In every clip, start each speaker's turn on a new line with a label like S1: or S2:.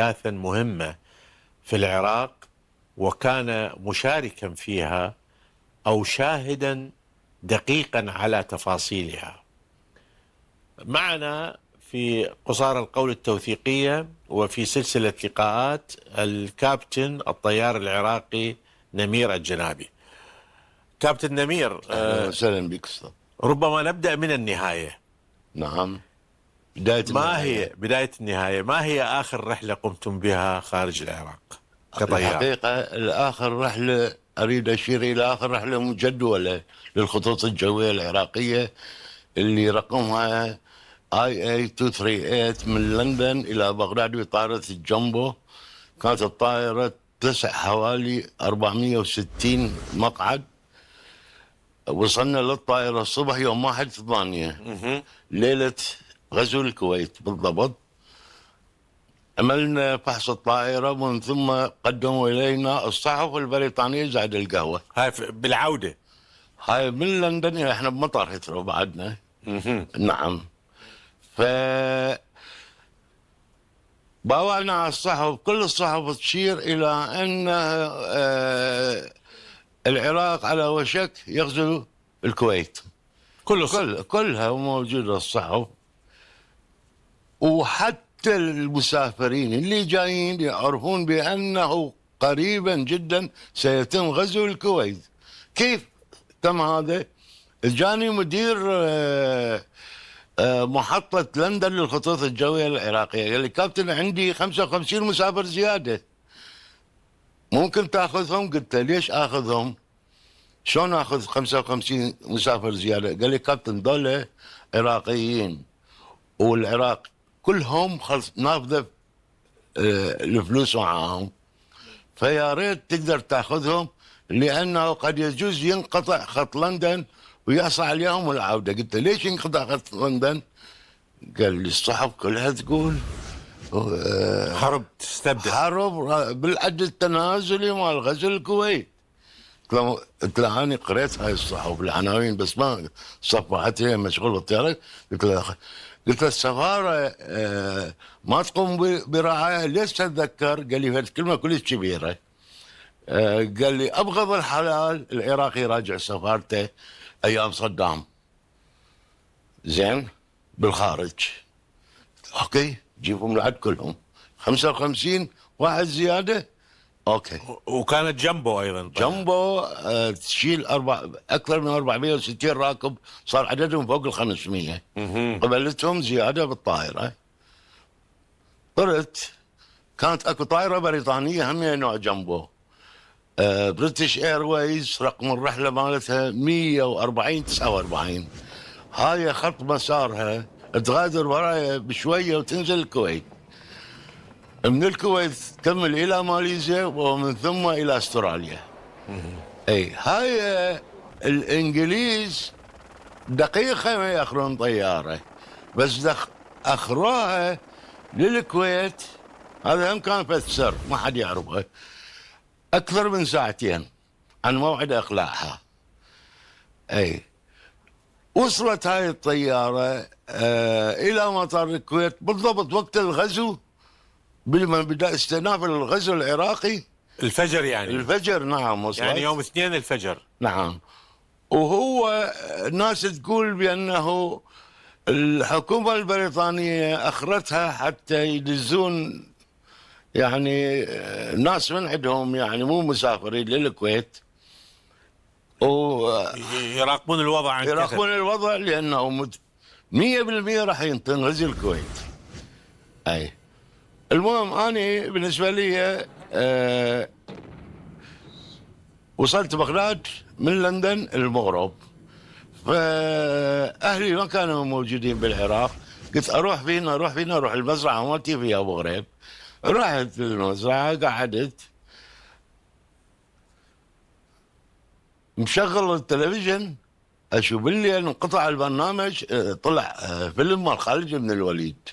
S1: أحداثا مهمة في العراق وكان مشاركا فيها أو شاهدا دقيقا على تفاصيلها. معنا في قصار القول التوثيقية وفي سلسلة لقاءات الكابتن الطيار العراقي نمير الجنابي. كابتن نمير،
S2: أهلا وسهلا بك أستاذ.
S1: ربما نبدأ من النهاية.
S2: نعم، بداية
S1: ما
S2: النهاية.
S1: هي بداية النهاية؟ ما هي آخر رحلة قمتم بها خارج العراق كطيار؟
S2: الحقيقة الآخر رحلة أريد أشير إلى آخر رحلة مجدولة للخطوط الجوية العراقية اللي رقمها IA238 من لندن إلى بغداد بطائرة الجامبو. كانت الطائرة تسع حوالي 460 مقعد. وصلنا للطائرة الصبح يوم 1/8 ليلة غزو الكويت بالضبط. عملنا فحص الطائرة ومن ثم قدموا إلينا الصحف البريطانية زائد القهوة.
S1: هاي بالعودة؟
S2: هاي من لندن، احنا بمطار هيثرو بعدنا. نعم. ف باوعنا على الصحف، كل الصحف تشير إلى أن العراق على وشك يغزو الكويت. كلها موجودة الصحف، وحتى المسافرين اللي جايين يعرفون بأنه قريبا جدا سيتم غزو الكويت. كيف تم هذا؟ جاني مدير محطة لندن للخطوط الجوية العراقية قال لي كابتن عندي 55 مسافر زيادة، ممكن تاخذهم؟ قلت له ليش اخذهم؟ شلون اخذ 55 مسافر زيادة؟ قال لي كابتن دولة عراقيين والعراق كلهم نافذة الفلوس معاهم، فيا ريت تقدر تاخذهم لانه قد يجوز ينقطع خط لندن ويحصل عليهم العوده. قلت له ليش ينقطع خط لندن؟ قال لي الصحف كلها تقول
S1: حرب تستبدأ،
S2: حرب بالعد التنازلي مال غزو الكويت. قلت له انا قريت هاي الصحف العناوين بس ما صفحتها، مشغول بالطيارات. قلت له السفاره ما تقوم برعايه، ليش تتذكر؟ قال لي كلمه كلش كبيره. قال لي ابغض الحلال العراقي راجع سفارته ايام صدام زين بالخارج. اوكي جيبهم لعد كلهم 55 واحد زياده. اوكي.
S1: وكانت جنبه ايضا
S2: جنبه تشيل اكثر من 460 راكب، صار عددهم فوق ال 500. قبلتهم زياده بالطائره. طرت كانت اكو طائره بريطانيه هم نوع جنبه، بريتش ايرويز، رقم الرحله مالتها 140-49. هاي خط مسارها تغادر ورايا بشويه وتنزل الكويت. من الكويت تكمل الى ماليزيا ومن ثم الى استراليا. اي هاي الانجليز دقيقه ما ياخذون طياره، بس اخروها للكويت. هذا هم كان فسر ما حد يعرفه، اكثر من ساعتين عن موعد اقلاعها. اي وصلت هاي الطياره الى مطار الكويت بالضبط وقت الغزو، بما بدا استئناف الغزو العراقي
S1: الفجر. يعني
S2: الفجر. نعم وصلت
S1: يعني يوم 2 الفجر.
S2: نعم. وهو ناس تقول بانه الحكومه البريطانيه اخرتها حتى يدزون يعني ناس من عندهم، يعني مو مسافرين للكويت،
S1: يراقبون الوضع عن
S2: يراقبون الوضع لانه 100% راح تنغزو الكويت. اي المهم انا بالنسبه لي وصلت بغداد من لندن المغرب، فاهلي ما كانوا موجودين بالعراق. قلت اروح اروح المزرعه مالتي في ابو غريب. رحت المزرعه قعدت مشغل التلفزيون اشوف بالليل انقطع البرنامج، طلع فيلم مال خالد بن الوليد.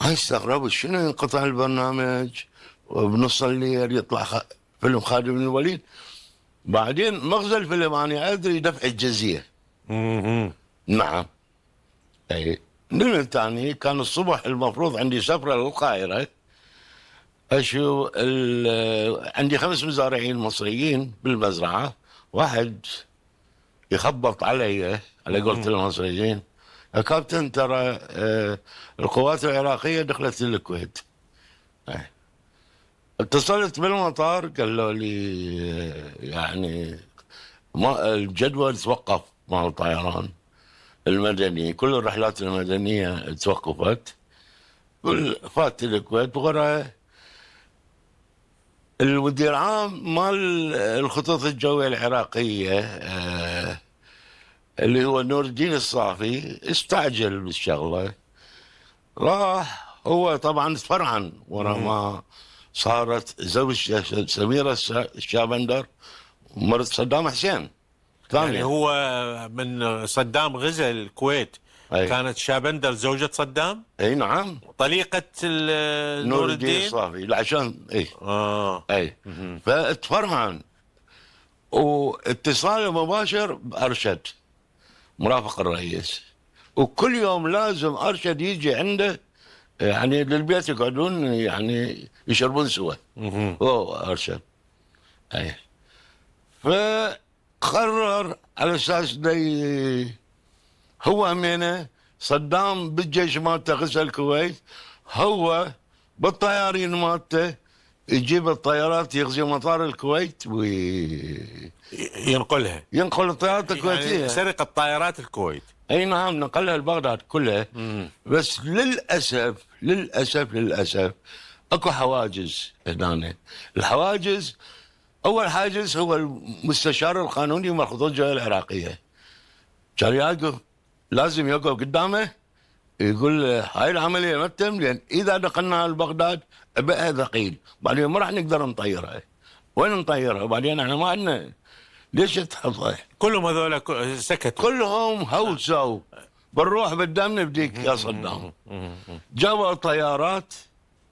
S2: هاي استغربت شنو ينقطع البرنامج وبنص الليل يطلع فيلم خالد بن الوليد؟ بعدين مغزى الفيلم انا ادري دفع الجزيه. نعم. اي نمت ثاني كان الصبح المفروض عندي سفره للقاهره عندي 5 مزارعين مصريين بالمزرعة. واحد يخبط علي على قولة المصريين: يا كابتن ترى القوات العراقية دخلت الكويت. اتصلت بالمطار قالوا لي يعني ما الجدول توقف مع الطيران المدني، كل الرحلات المدنية توقفت. فات الكويت بغرة المدير عام مال الخطوط الجوية العراقية اللي هو نور الدين الصافي استعجل بالشغلة، راح هو طبعا تفرعن ورا ما صارت زوج سميرة الشابندر مرت صدام حسين ثانية.
S1: يعني هو من صدام غزا الكويت
S2: أي.
S1: كانت شابندر زوجة صدام؟
S2: اي نعم،
S1: طليقة
S2: نور الدين الصافي عشان اي فتفرعن، واتصال مباشر بأرشد مرافق الرئيس، وكل يوم لازم أرشد يجي عنده يعني للبيت يقعدون يعني يشربون سوا هو أرشد. أي فقرر على أساس هو أمينه صدام بالجيش مالته غزا الكويت، هو بالطيارين مالته يجيب الطيارات يغزي مطار الكويت
S1: ينقل
S2: الطيارات الكويتية،
S1: يعني سرقة طائرات الكويت.
S2: اي نعم، نقلها لبغداد كلها. بس للاسف اكو حواجز هنا. الحواجز، اول حاجز هو المستشار القانوني مال الخطوط الجوية العراقية، كان يقف لازم يقف قدامه يقول هاي العمليه ما تتم، لان اذا دخلنا لبغداد بقى ثقيل، بعدين ما راح نقدر نطيرها. وين نطيرها؟ وبعدين احنا ما عندنا ليش تحطها؟
S1: كلهم هذول سكتوا،
S2: كلهم هوسوا بنروح بالدم نبديك يا صدام. جابوا طيارات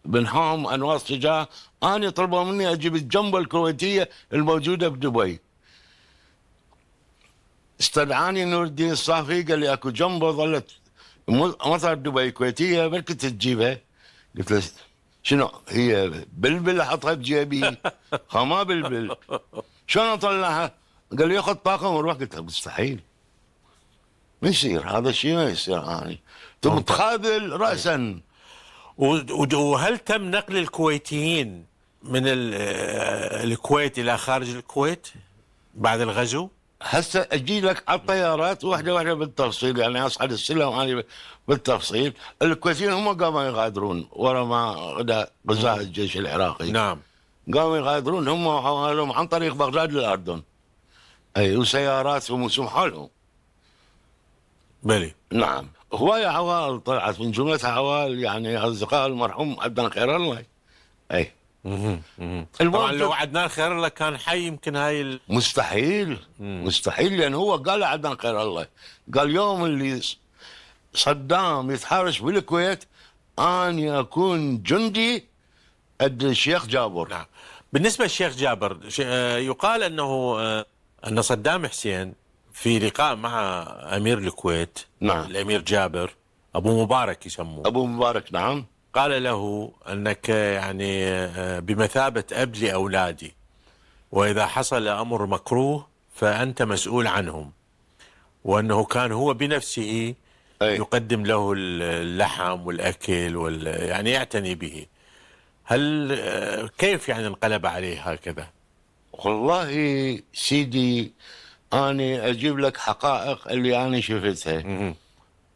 S2: بنحوم انواص تجاه، انا طلبوا مني اجيب الجنبه الكويتيه الموجوده بدبي. استدعاني نور الدين الصافي قال لي اكو جنبه ظلت مطار دبي كويتيه ما كنت تجيبها. قلت له شنو هي بلبل احطها بجيبي؟ ما بلبل شلون اطلعها؟ قال لي ياخذ طاقم ونروح. قلت له مستحيل، ما يصير هذا الشيء، ما يصير. اني ثم تخاذل راسا.
S1: وهل تم نقل الكويتيين من الكويت الى خارج الكويت بعد الغزو؟
S2: هسه اجي لك على الطيارات واحده واحده بالتفصيل، يعني اصعد السلم واني بالتفصيل. الكويتيين هم قاموا يغادرون ورا ما غزا الجيش العراقي.
S1: نعم،
S2: قاموا يغادرون هم وحوالهم عن طريق بغداد للاردن. اي وسيارات وسمحوا لهم.
S1: بلي
S2: نعم، هواية عوائل طلعت، من جملتها عوائل يعني اصدقاء المرحوم عدنان خير الله. اي
S1: طبعا لو عدنان خير الله كان حي يمكن هاي
S2: مستحيل، لان هو قال عدنان خير الله، قال يوم اللي صدام يتحارش بالكويت اني اكون جندي قد الشيخ جابر.
S1: نعم. بالنسبه للشيخ جابر، يقال انه ان صدام حسين في لقاء مع امير الكويت،
S2: نعم،
S1: الامير جابر ابو مبارك يسموه،
S2: ابو مبارك، نعم،
S1: قال له انك يعني بمثابه اب لاولادي، واذا حصل امر مكروه فانت مسؤول عنهم، وانه كان هو بنفسه يقدم له اللحم والاكل يعني يعتني به. هل كيف يعني انقلب عليه هكذا؟
S2: والله سيدي أنا أجيب لك حقائق اللي أنا شفتها.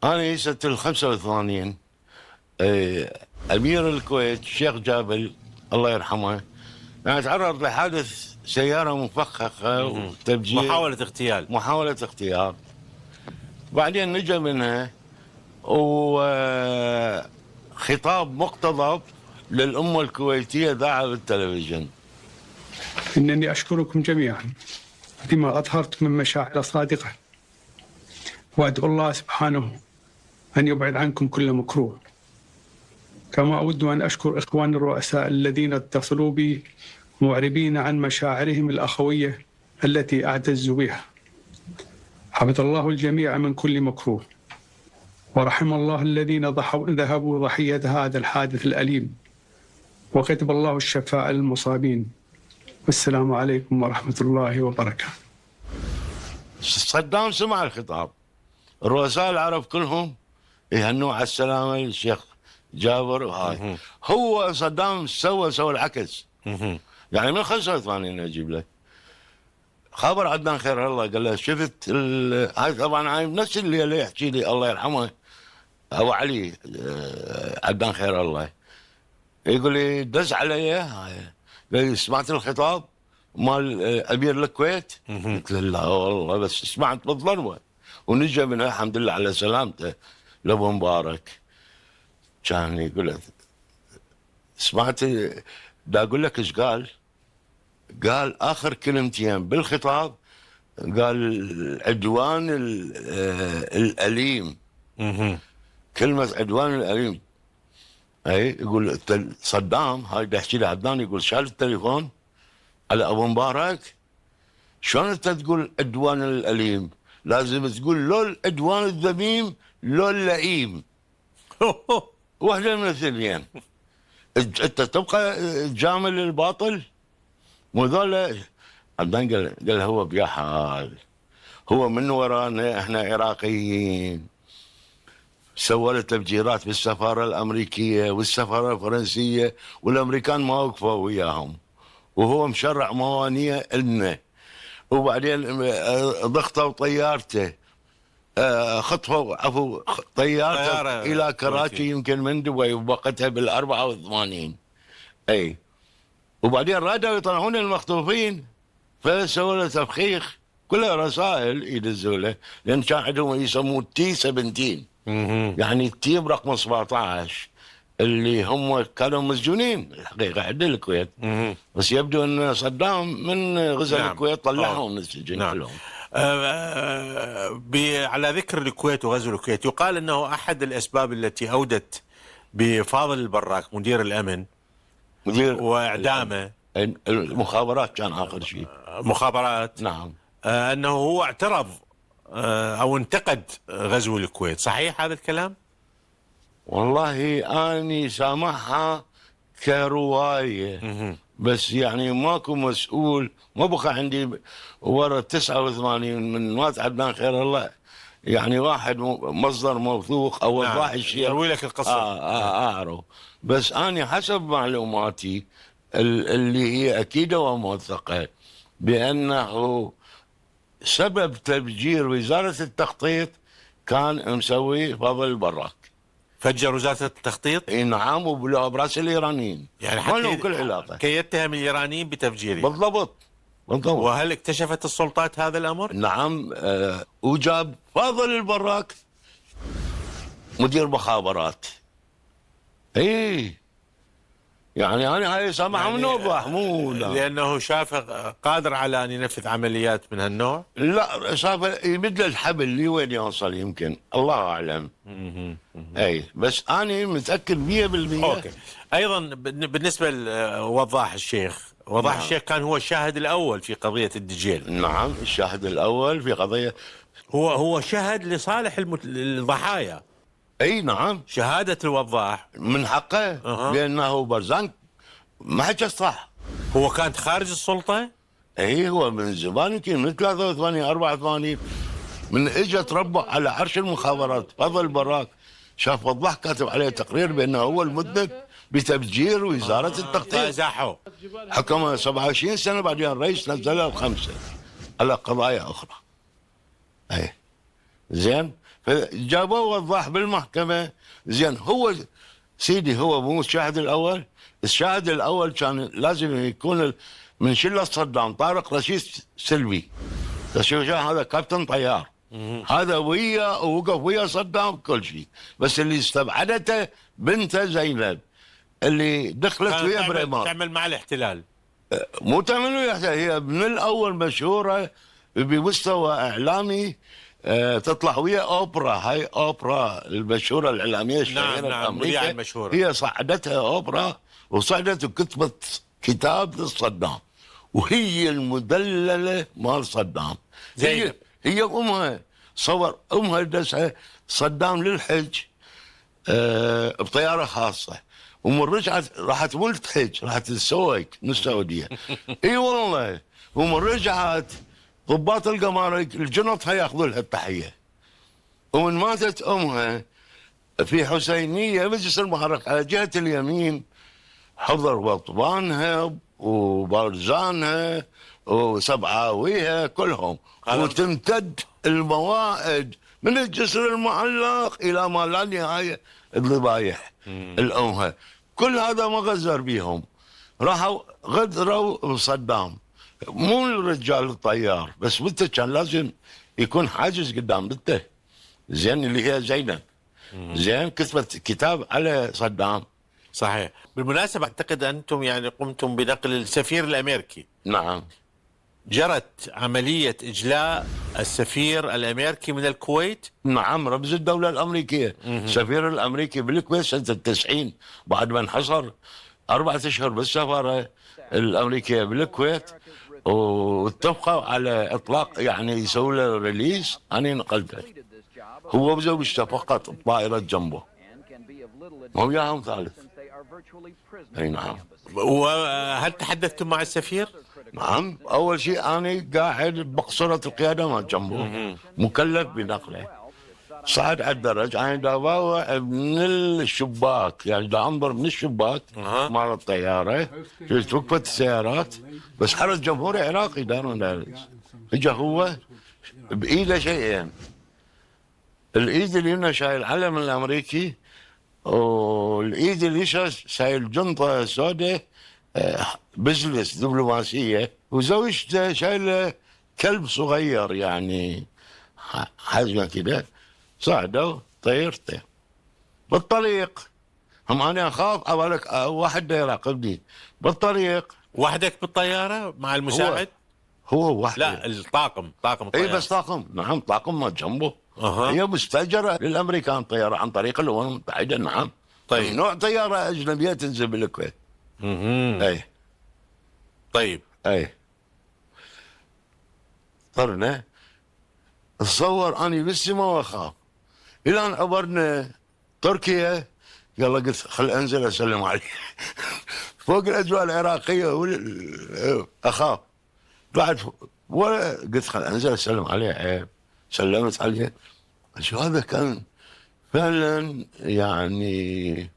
S2: أنا سنة ال85 أمير الكويت الشيخ جابر الله يرحمه يعني تعرض لحادث سيارة مفخخة وتفجير، محاولة اغتيال. بعدين نجا منها وخطاب مقتضب للأمة الكويتية ذاع بالتلفزيون:
S3: إنني أشكركم جميعا بما أظهرت من مشاعر صادقة، وأدعو الله سبحانه أن يبعد عنكم كل مكروه. كما أود أن أشكر إخواني الرؤساء الذين اتصلوا بي معربين عن مشاعرهم الأخوية التي أعتز بها. حفظ الله الجميع من كل مكروه، ورحم الله الذين ذهبوا ضحية هذا الحادث الأليم، وكتب الله الشفاء للمصابين. والسلام عليكم ورحمة الله وبركاته.
S2: صدام سمع الخطاب، الرؤساء العرب كلهم يهنوا على السلامة الشيخ جابر وهاي. هو صدام سوى العكس. يعني من 85 اجيب لك خبر عدنان خير الله، قال له شفت هاي طبعا هاي نفس اللي يحكي لي الله يرحمه ابو علي عدنان خير الله، يقول لي دز علي هاي، قال لي سمعت الخطاب مال امير الكويت؟ قلت له لا والله بس سمعت بالضربه ونجا منها الحمد لله على سلامته لابو مبارك. كان يقول له سمعت دا اقول لك ايش قال؟ قال اخر كلمتين بالخطاب، قال العدوان الاليم. كلمه عدوان الاليم. اي يقول صدام هاي يحكي لي عدنان، يقول شال التليفون على ابو مبارك، شلون انت تقول عدوان الاليم؟ لازم تقول لو العدوان الذميم لو اللئيم. واحده من الاثنين. انت تبقى جامل الباطل؟ مو ذولا. عدنان قال هو بيا حال، هو من ورانا احنا عراقيين. سوى له تفجيرات بالسفاره الامريكيه والسفاره الفرنسيه، والامريكان ما وقفوا وياهم، وهو مشرع موانيه لنا. وبعدين ضغطوا طيارته، خطفوا طيارته الى كراتشي يمكن من دبي وبقتها بال 84. اي وبعدين رادوا يطلعون المخطوفين، فسووا له تفخيخ، كلها رسائل يدزوا له، لان كان عندهم يسموه تي 17، يعني التيم رقم 17 اللي هم كانوا مسجونين الحقيقه عند الكويت. بس يبدو ان صدام من غزا
S1: نعم.
S2: الكويت طلعهم من السجن.
S1: نعم. على ذكر الكويت وغزو الكويت، يقال انه احد الاسباب التي اودت بفاضل البراك مدير الامن واعدامه
S2: المخابرات كان اخر شيء.
S1: مخابرات.
S2: نعم.
S1: انه هو اعترض او انتقد غزو الكويت، صحيح هذا الكلام؟
S2: والله اني سامعها كروايه، بس يعني ماكو مسؤول، ما بقى عندي ورا 89 من مات عدنان خير الله يعني واحد مصدر موثوق او وضاح الشيء
S1: يروي لك القصه.
S2: اعرف. بس اني حسب معلوماتي اللي هي اكيده وموثقه بانه سبب تفجير وزاره التخطيط كان مسوي فضل البراك.
S1: فجر وزاره التخطيط؟
S2: اي نعم، وبراس الايرانيين،
S1: يعني
S2: ما لهم كل علاقه،
S1: كي يتهم الايرانيين بتفجيره.
S2: بالضبط.
S1: وهل اكتشفت السلطات هذا الامر؟
S2: نعم. وجاب فاضل البراك مدير مخابرات. اي يعني انا هاي سامعها من وضح، مو
S1: لانه شاف قادر على ان ينفذ عمليات من هالنوع؟
S2: لا، شاف يمد له الحبل لوين يوصل، يمكن الله اعلم. اي بس انا متاكد 100%.
S1: اوكي. ايضا بالنسبه لوضاح الشيخ، وضاح الشيخ كان هو الشاهد الاول في قضيه الدجيل.
S2: نعم، الشاهد الاول في قضيه،
S1: هو شهد لصالح الضحايا.
S2: اي نعم،
S1: شهاده الوضاح
S2: من حقه. لانه برزان ما حكى صح.
S1: هو كان خارج السلطه؟
S2: اي هو من زمان، يمكن من 83 84 من اجى تربع على عرش المخابرات. فضل براك شاف وضاح كاتب عليه تقرير بانه هو المذنب بتفجير وزاره التخطيط.
S1: فازاحوا.
S2: حكم 27 سنه، بعدين الرئيس نزلها ب5 على قضايا اخرى. اي زين، فجابوه وضاح بالمحكمه. زين، هو سيدي هو مو الشاهد الاول. الشاهد الاول كان لازم يكون من شله صدام طارق رشيد سلبي. هذا كابتن طيار، هذا وقف ويا صدام كل شيء. بس اللي استبعدته بنته زينب اللي دخلت ويا بريمار
S1: تعمل مع الاحتلال.
S2: مو تعمل ويا، هي من الاول مشهوره بمستوى اعلامي. تطلع ويا اوبرا، هاي اوبرا المشهوره الاعلاميه الشهيره.
S1: نعم، المشهوره.
S2: هي صعدتها اوبرا وصعدت وكتبت كتاب لصدام، وهي المدلله مال صدام. هي امها، صور امها دسها صدام للحج بطياره خاصه، ومن رجعت راحت ملتحج، راحت السويق من السعوديه. اي والله. ومن رجعت ضباط القمارك الجنط ياخذوا لها التحيه. ومن ماتت امها في حسينيه مجلس المحرق على جهه اليمين حضر بطبانها وبرزانها وسبعاويها كلهم، وتمتد الموائد من الجسر المعلق الى ما لا نهايه الذبايح الامها. كل هذا ما غزر بيهم، راحوا غدروا بصدام. مو الرجال الطيار بس، بنته كان لازم يكون حاجز قدام بنته، زين اللي هي زينب، زين كتبت كتاب على صدام.
S1: صحيح. بالمناسبة أعتقد أنتم يعني قمتم بنقل السفير الأمريكي.
S2: نعم.
S1: جرت عملية إجلاء السفير الأمريكي من الكويت.
S2: نعم، رمز الدولة الأمريكيه. السفير الأمريكي بالكويت سنة 90 بعد ما انحصر 4 أشهر بالسفارة الأمريكية بالكويت، واتفقوا على إطلاق يعني يسوي له ريليز. أنا نقلته هو وزوجته فقط بطائرة جنبه، ما وياهم ثالث. اي نعم.
S1: وهل تحدثتم مع السفير؟
S2: نعم. اول شيء انا قاعد بقصرة القيادة ما جنبه، مكلف بنقله. صعد على الدرج، انا دا باوع من الشباك، يعني دا انظر من الشباك مال الطيارة. وقفت السيارات بس حرس جمهوري عراقي دارون دارس. اجا هو بايده شيئين، الايد اليمنى شايل العلم الامريكي، والايد اليسرى شايل جنطه سوداء بزنس دبلوماسيه، وزوجته شايله كلب صغير يعني حجمه كده. صعدوا طيرته بالطريق. هم انا اخاف اولك واحد يراقبني بالطريق.
S1: وحدك بالطيارة مع المساعد؟
S2: هو واحد.
S1: لا، الطاقم، طاقم الطيارة.
S2: اي بس طاقم. نعم طاقم ما جنبه. هي مستاجره للامريكان طياره عن طريق الامم المتحده. نعم.
S1: طيب.
S2: نوع طياره اجنبيه تنزل بالكويت. اي.
S1: طيب.
S2: اي. طرنا اتصور اني بالسما واخاف الى ان عبرنا تركيا. يلا قلت خل انزل اسلم عليه فوق الاجواء العراقيه اخاف بعد ولا قلت خل انزل اسلم عليه. عيب. سلمت عليه. شو هذا كان فعلا يعني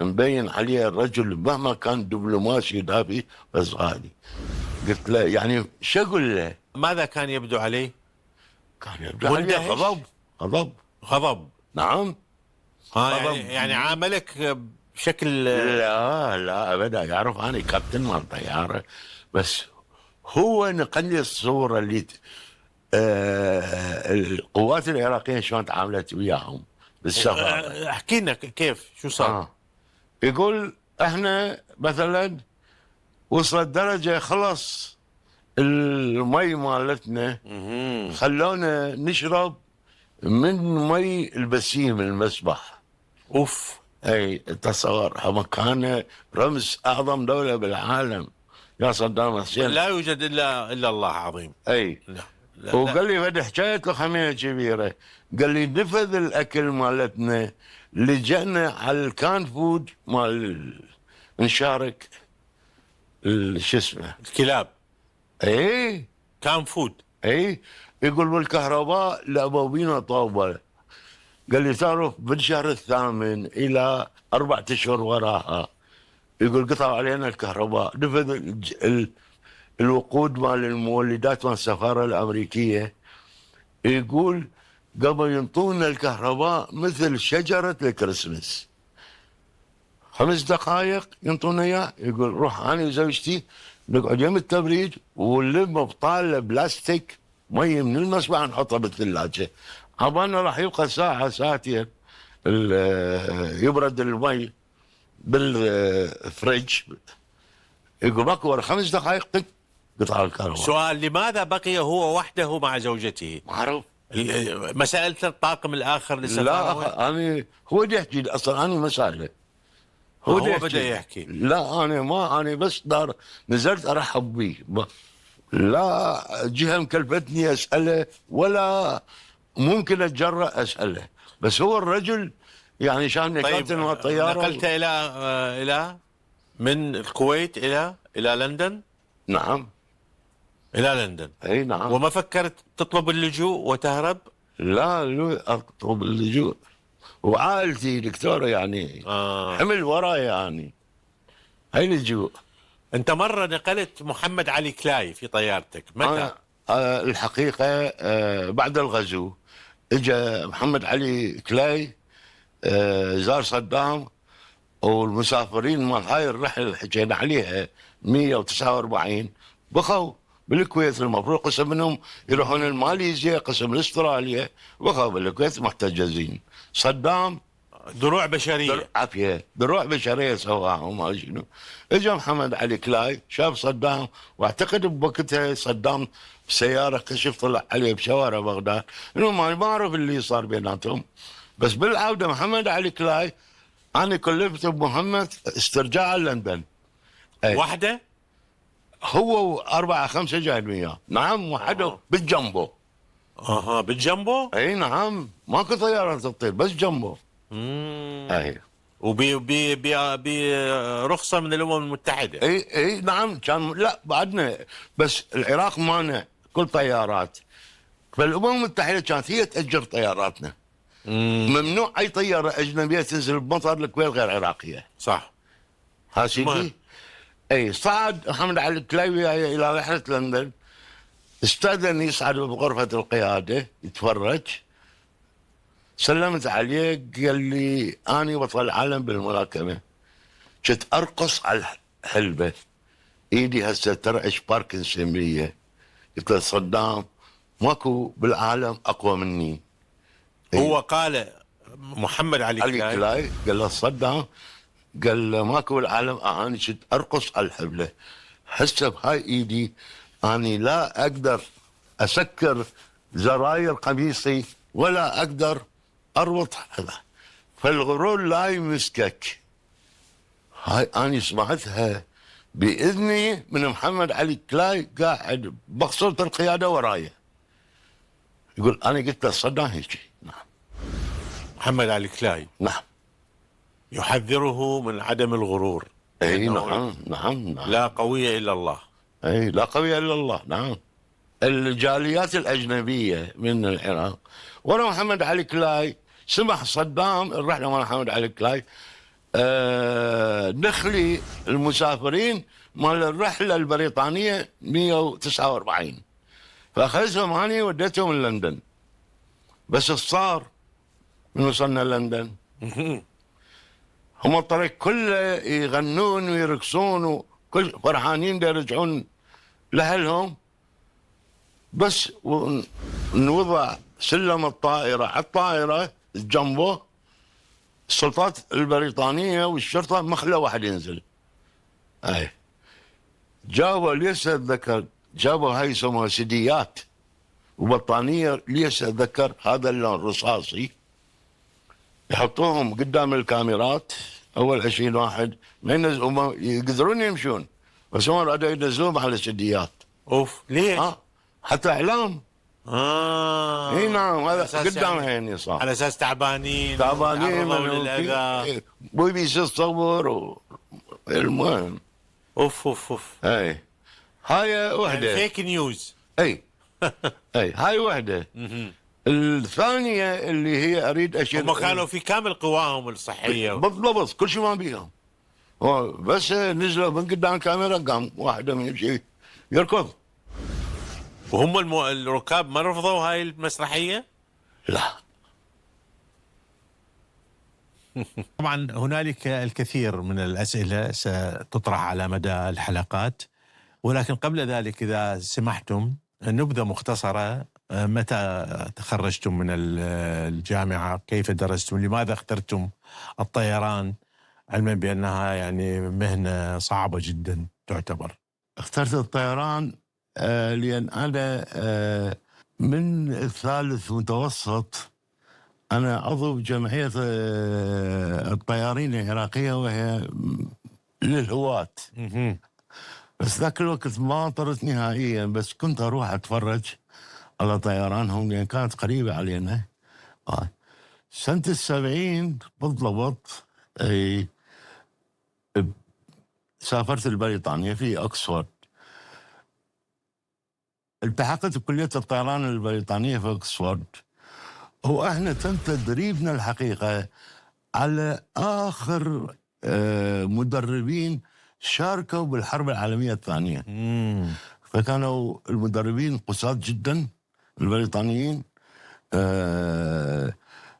S2: مبين عليه الرجل مهما كان دبلوماسي دافي بس غالي. قلت له يعني شو اقول له؟
S1: ماذا كان يبدو عليه؟
S2: كان يبدو عليه غضب. غضب.
S1: غضب.
S2: نعم.
S1: غضب. يعني عاملك بشكل
S2: لا ابدا. يعرف انا كابتن مال طياره، بس هو نقل لي الصوره اللي القوات العراقيه شلون تعاملت وياهم بالسفاره.
S1: احكي لنا كيف شو صار.
S2: يقول احنا مثلا وصلت درجه خلص المي مالتنا، خلونا نشرب من مي البسيم المسبح.
S1: اوف.
S2: اي تصور. هم كان رمز اعظم دوله بالعالم يا صدام حسين.
S1: لا يوجد الا الله عظيم.
S2: اي.
S1: لا.
S2: وقال لي فد حكايه لخميه كبيره. قال لي نفذ الاكل مالتنا، لجأنا على الكان فود مال نشارك شو اسمه
S1: الكلاب.
S2: اي
S1: كان فود.
S2: اي. يقول بالكهرباء لعبوا بينا طوبه. قال لي تعرف بالشهر الثامن الى 4 اشهر وراها يقول قطعوا علينا الكهرباء. نفذ الوقود مال المولدات مال السفاره الامريكيه. يقول قبل ينطونا الكهرباء مثل شجره الكريسماس، 5 دقائق ينطونا اياه. يقول روح انا وزوجتي نقعد يم التبريد ونلم بطاله بلاستيك مي من المسبح نحطها بالثلاجه. عبالنا راح يبقى ساعه ساعتين يبرد المي بالفريج. يقول ماكو ورا 5 دقائق طق قطع الكهرباء.
S1: سؤال: لماذا بقي هو وحده مع زوجته؟
S2: معروف.
S1: مسألة الطاقم الآخر للسفارة؟
S2: لا أنا هو اللي يحكي أصلا. أنا ما سأله.
S1: هو بدأ يحكي.
S2: لا أنا بس دار نزلت أرحب به. لا جهة مكلفتني أسأله ولا ممكن أتجرأ أسأله. بس هو الرجل يعني شافني
S1: طيب
S2: كابتن والطياره
S1: نقلت الى من الكويت الى لندن؟
S2: نعم.
S1: الى لندن.
S2: اي نعم.
S1: وما فكرت تطلب اللجوء وتهرب؟
S2: لا اطلب اللجوء، وعائلتي دكتوره يعني حمل وراي يعني، هاي لجوء.
S1: انت مره نقلت محمد علي كلاي في طيارتك، متى؟
S2: أنا الحقيقه بعد الغزو اجى محمد علي كلاي زار صدام، والمسافرين مال هاي الرحله اللي حكينا عليها 149 بقوا بالكويت. المفروض قسم منهم يروحون الماليزيا، قسم لاستراليا، بقوا بالكويت محتجزين. صدام
S1: دروع بشريه.
S2: عافيه، دروع بشريه سواهم ما شنو. اجى محمد علي كلاي شاف صدام، واعتقد بوقتها صدام بسياره كشف طلع عليه بشوارع بغداد، انه ما اعرف اللي صار بيناتهم. بس بالعوده محمد علي كلاي انا كلفت بمهمه استرجاع لندن. أي.
S1: واحده؟
S2: هو واربعه خمسه جايين وياه، نعم، وحده بالجنبو.
S1: بالجنبو؟
S2: اي نعم، ماكو طيارات تطير بس جنبو. اي.
S1: برخصه من الامم المتحده.
S2: اي نعم، كان لا بعدنا، بس العراق مانع كل طيارات، فالامم المتحده كانت هي تاجر طياراتنا. ممنوع اي طياره اجنبيه تنزل بمطار الكويت غير عراقيه.
S1: صح.
S2: ها سيدي. اي صعد محمد علي كلاي وياي الى رحله لندن، استاذن يصعد بغرفه القياده يتفرج. سلمت عليه قال لي اني بطل العالم بالملاكمه. كنت ارقص على الحلبه، ايدي هسه ترعش باركنسون بيه. قلت له صدام ماكو بالعالم اقوى مني.
S1: هو قال محمد علي
S2: كلاي قال له صدام، قال له ماكو بالعالم، اني كنت ارقص على الحبله، هسه بهاي ايدي اني لا اقدر اسكر زراير قميصي ولا اقدر اربط هذا، فالغرور لا يمسكك. هاي اني سمعتها باذني من محمد علي كلاي قاعد بخصوص القياده ورايا. يقول انا قلت له صدام هيك. نعم.
S1: محمد علي كلاي.
S2: نعم.
S1: يحذره من عدم الغرور.
S2: اي نعم نعم.
S1: لا قوي الا الله.
S2: اي لا قوي الا الله. نعم. الجاليات الاجنبيه من العراق ورا محمد علي كلاي سمح صدام الرحله مال محمد علي كلاي نخلي المسافرين مال الرحله البريطانيه 149، فاخذتهم اني وديتهم لندن. بس صار من وصلنا لندن هم الطريق كله يغنون ويرقصون وكل فرحانين يرجعون لاهلهم، بس نوضع سلم الطائره على الطائره جنبه السلطات البريطانيه والشرطه ما خلوا واحد ينزل. اي جابوا ليش اتذكر، جابوا هاي يسموها سديات وبطانيه ليش اتذكر هذا اللون رصاصي، يحطوهم قدام الكاميرات اول 20 واحد ما ينزلوا، يقدرون يمشون بس هم رادوا ينزلوهم على السديات.
S1: اوف ليش؟
S2: حتى اعلام. اي نعم، هذا قدام عيني صار
S1: على اساس تعبانين
S2: تعبانين
S1: للاذى،
S2: بيبي يصور المهم.
S1: اوف اوف اوف.
S2: اي هاي وحده
S1: يعني فيك نيوز.
S2: اي اي هاي وحده. الثانيه اللي هي اريد اشير،
S1: هم كانوا في كامل قواهم الصحيه
S2: بالضبط كل شيء ما بيهم، بس نزلوا من قدام الكاميرا قام واحد من يمشي يركض.
S1: وهم الركاب ما رفضوا هاي المسرحيه؟
S2: لا.
S1: طبعا هنالك الكثير من الاسئله ستطرح على مدى الحلقات، ولكن قبل ذلك اذا سمحتم نبذه مختصره. متى تخرجتم من الجامعه؟ كيف درستم؟ لماذا اخترتم الطيران علما بانها يعني مهنه صعبه جدا تعتبر؟
S2: اخترت الطيران لان انا من الثالث متوسط انا عضو بجمعيه الطيارين العراقيه وهي للهواة. بس ذاك الوقت ما طرت نهائيا، بس كنت اروح اتفرج على طيرانهم لان كانت قريبه علينا. سنة 70 بالضبط أي سافرت لبريطانيا في أكسفورد. التحقت بكلية الطيران البريطانية في أكسفورد، وإحنا تم تدريبنا الحقيقة على آخر مدربين شاركوا بالحرب العالمية الثانية. فكانوا المدربين قساة جدا البريطانيين.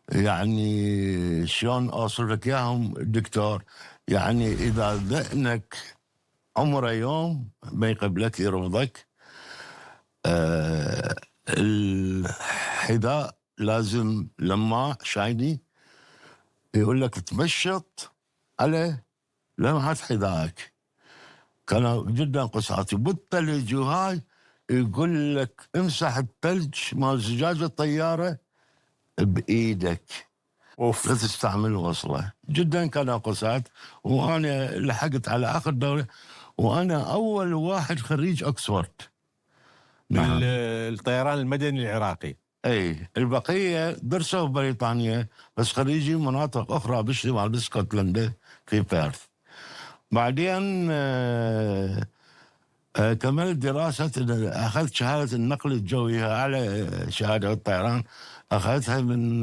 S2: يعني شلون أوصل لك إياهم دكتور؟ يعني إذا ذقنك عمره يوم ما يقبلك يرفضك. الحذاء لازم لماع شايني، يقول لك تمشط على لمعة حذائك. كانوا جدا قساطي. بالثلج وهاي يقول لك امسح الثلج مال زجاج الطيارة بإيدك، لا تستعمل وصلة. جدا كانوا قساط. وأنا لحقت على آخر دورة، وأنا أول واحد خريج أكسفورد.
S1: الطيران المدني العراقي.
S2: اي البقيه درسوا في بريطانيا، بس خريجي مناطق اخرى بالشمال باسكتلندا في بيرث. بعدين كملت دراسه، اخذت شهاده النقل الجوي على شهاده الطيران، اخذتها من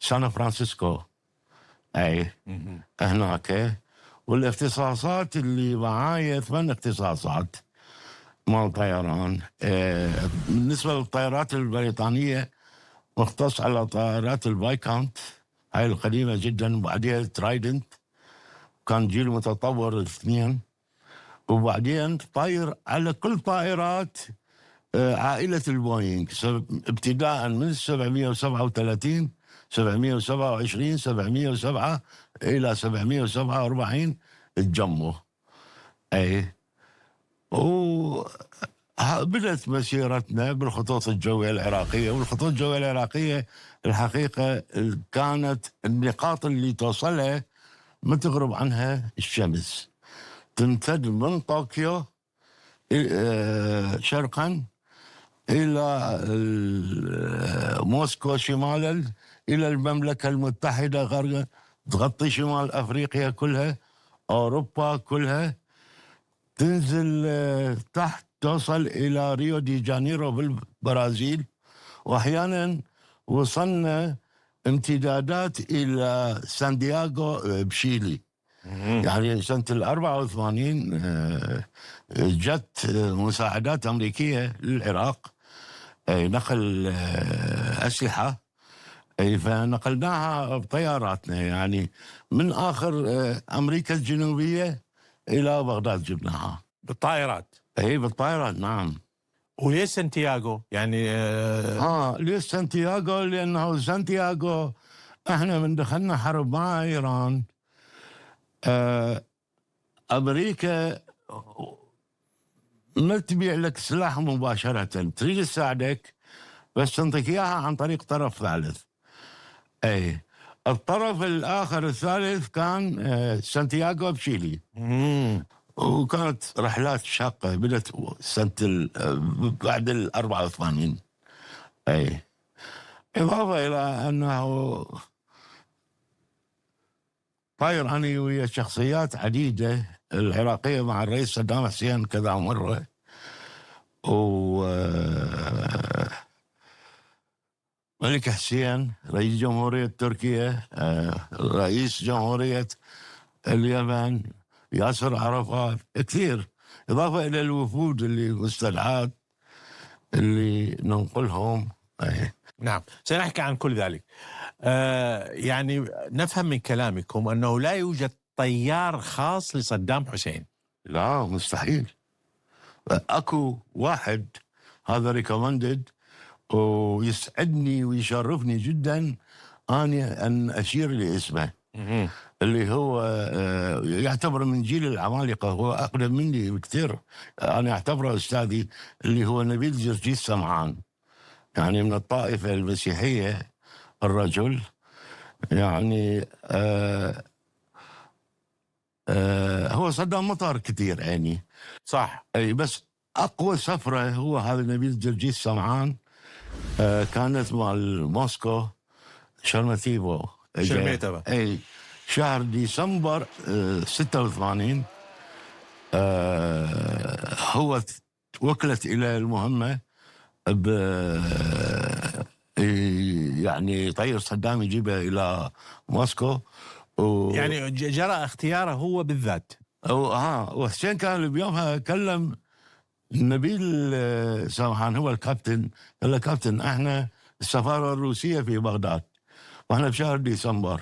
S2: سان فرانسيسكو. اي هناك. والاختصاصات اللي معايا 8 اختصاصات مال طيران. بالنسبة للطائرات البريطانية مختص على طائرات الفايكانت، هاي القديمة جدا، وبعدين ترايدنت، كان جيل متطور الاثنين. وبعدين طاير على كل طائرات عائلة البوينغ، ابتداء من 737 727 707 إلى 747 الجمو. أي وبدأت مسيرتنا بالخطوط الجوية العراقية. والخطوط الجوية العراقية الحقيقة كانت النقاط اللي توصلها ما تغرب عنها الشمس، تمتد من طوكيو شرقا إلى موسكو شمالا، إلى المملكة المتحدة غربا، تغطي شمال أفريقيا كلها، أوروبا كلها، تنزل تحت توصل إلى ريو دي جانيرو بالبرازيل. وأحيانا وصلنا امتدادات إلى سانتياغو بشيلي. يعني سنة 84 جت مساعدات أمريكية للعراق، نقل أسلحة، فنقلناها بطياراتنا، يعني من آخر أمريكا الجنوبية إلى بغداد جبناها
S1: بالطائرات.
S2: اي بالطائرات نعم.
S1: وليش سانتياغو؟ يعني
S2: ليش سانتياغو؟ لأنه سانتياغو احنا من دخلنا حرب مع إيران، أمريكا ما تبيع لك سلاح مباشرة، تريد تساعدك بس تنطيك إياها عن طريق طرف ثالث. أي الطرف الآخر الثالث كان سانتياغو بشيلي. وكانت رحلات شاقة، بدأت سنة بعد 84. أي إضافة إلى أنه طاير أنا ويا شخصيات عديدة العراقية مع الرئيس صدام حسين كذا مرة، ملك حسين رئيس جمهورية تركيا، رئيس جمهورية اليمن، ياسر عرفات، كثير. إضافة إلى الوفود اللي مستدعات اللي ننقلهم.
S1: نعم، سنحكي عن كل ذلك. يعني نفهم من كلامكم أنه لا يوجد طيار خاص لصدام حسين.
S2: لا مستحيل. أكو واحد هذا ريكومندد، ويسعدني ويشرفني جدا أنا أن أشير لاسمه، اللي هو يعتبر من جيل العمالقة، هو أقدم مني بكثير، أنا أعتبره أستاذي، اللي هو نبيل جرجيس سمعان، يعني من الطائفة المسيحية الرجل. يعني هو صدام مطار كثير يعني
S1: صح.
S2: أي بس أقوى سفرة هو هذا نبيل جرجيس سمعان، كانت مال موسكو شرمتيفو.
S1: شرميتبة.
S2: اي شهر ديسمبر 86 هو وكلت الى المهمه يعني طير صدام يجيبه الى موسكو
S1: يعني جرى اختياره هو بالذات.
S2: وحسين كان بيومها كلم نبيل سامحان هو الكابتن، قال له كابتن احنا السفاره الروسيه في بغداد واحنا بشهر ديسمبر،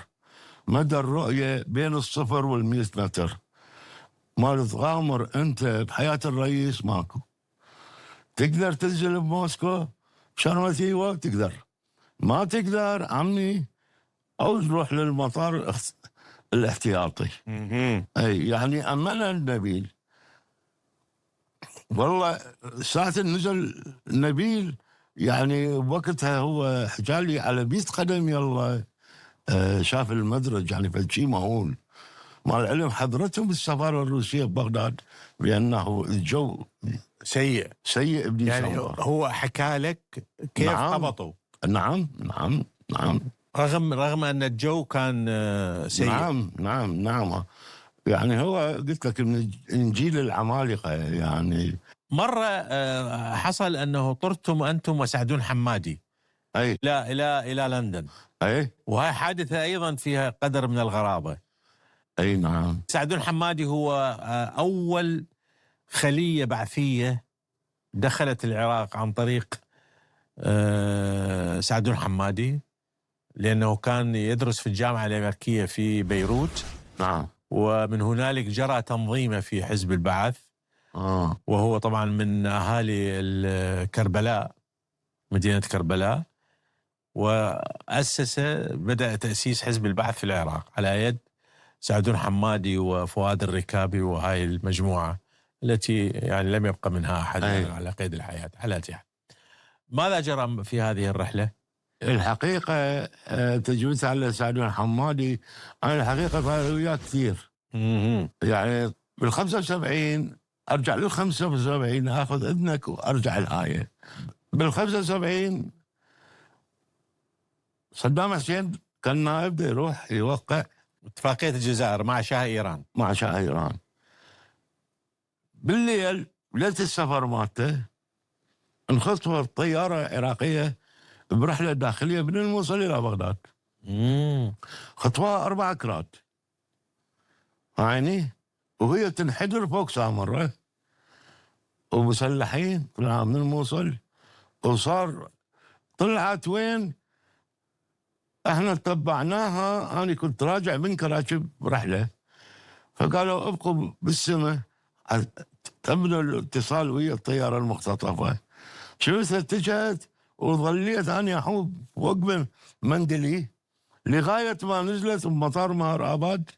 S2: مدى الرؤيه بين الصفر وال100 متر، ما تغامر انت بحياه الرئيس ماكو. تقدر تنزل بموسكو بشرمتيوه تقدر، ما تقدر عمي او تروح للمطار الاحتياطي. اي يعني امنا النبيل. والله ساعة نزل نبيل يعني وقتها هو حجالي على 100 قدم يلا شاف المدرج يعني فشي مهول. مع العلم حضرتهم بالسفارة الروسية ببغداد بأنه الجو
S1: سيء
S2: سيء بديسمبر.
S1: يعني هو حكى لك كيف قبضوا.
S2: نعم نعم نعم
S1: رغم أن الجو كان سيء.
S2: نعم يعني هو قلت لك من إنجيل العمالقة. يعني
S1: مرة حصل أنه طرتم أنتم وسعدون حمادي
S2: أي
S1: إلى لندن.
S2: أي
S1: وهي حادثة أيضا فيها قدر من الغرابة.
S2: أي نعم.
S1: سعدون حمادي هو أول خلية بعثية دخلت العراق عن طريق سعدون حمادي، لأنه كان يدرس في الجامعة الأمريكية في بيروت.
S2: نعم.
S1: ومن هنالك جرى تنظيمه في حزب البعث. وهو طبعا من أهالي كربلاء، مدينة كربلاء، بدأ تأسيس حزب البعث في العراق على يد سعدون حمادي وفؤاد الركابي وهاي المجموعة التي يعني لم يبقى منها أحد على قيد الحياة. على جهة ماذا جرى في هذه الرحلة؟
S2: الحقيقة تجربتي على سعدون حمادي أنا الحقيقة صار وياه كثير. يعني بال75 أرجع لل75 أخذ إذنك وأرجع الهاية. بال75 صدام حسين كان نائب يروح يوقع
S1: اتفاقية الجزائر مع شاه إيران.
S2: بالليل ليلة السفر مالته انخطفت طيارة عراقية برحلة داخلية من الموصل إلى بغداد. خطوها 4 أكراد عيني، وهي تنحدر فوق سامرة ومسلحين طلعوا من الموصل. وصار طلعت وين؟ احنا تبعناها. انا كنت راجع من كراتشي برحله، فقالوا ابقوا بالسماء تمنوا الاتصال ويا الطياره المختطفه. شفت اتجهت وظليت اني احوم فوق مندلي لغايه ما نزلت بمطار مهر اباد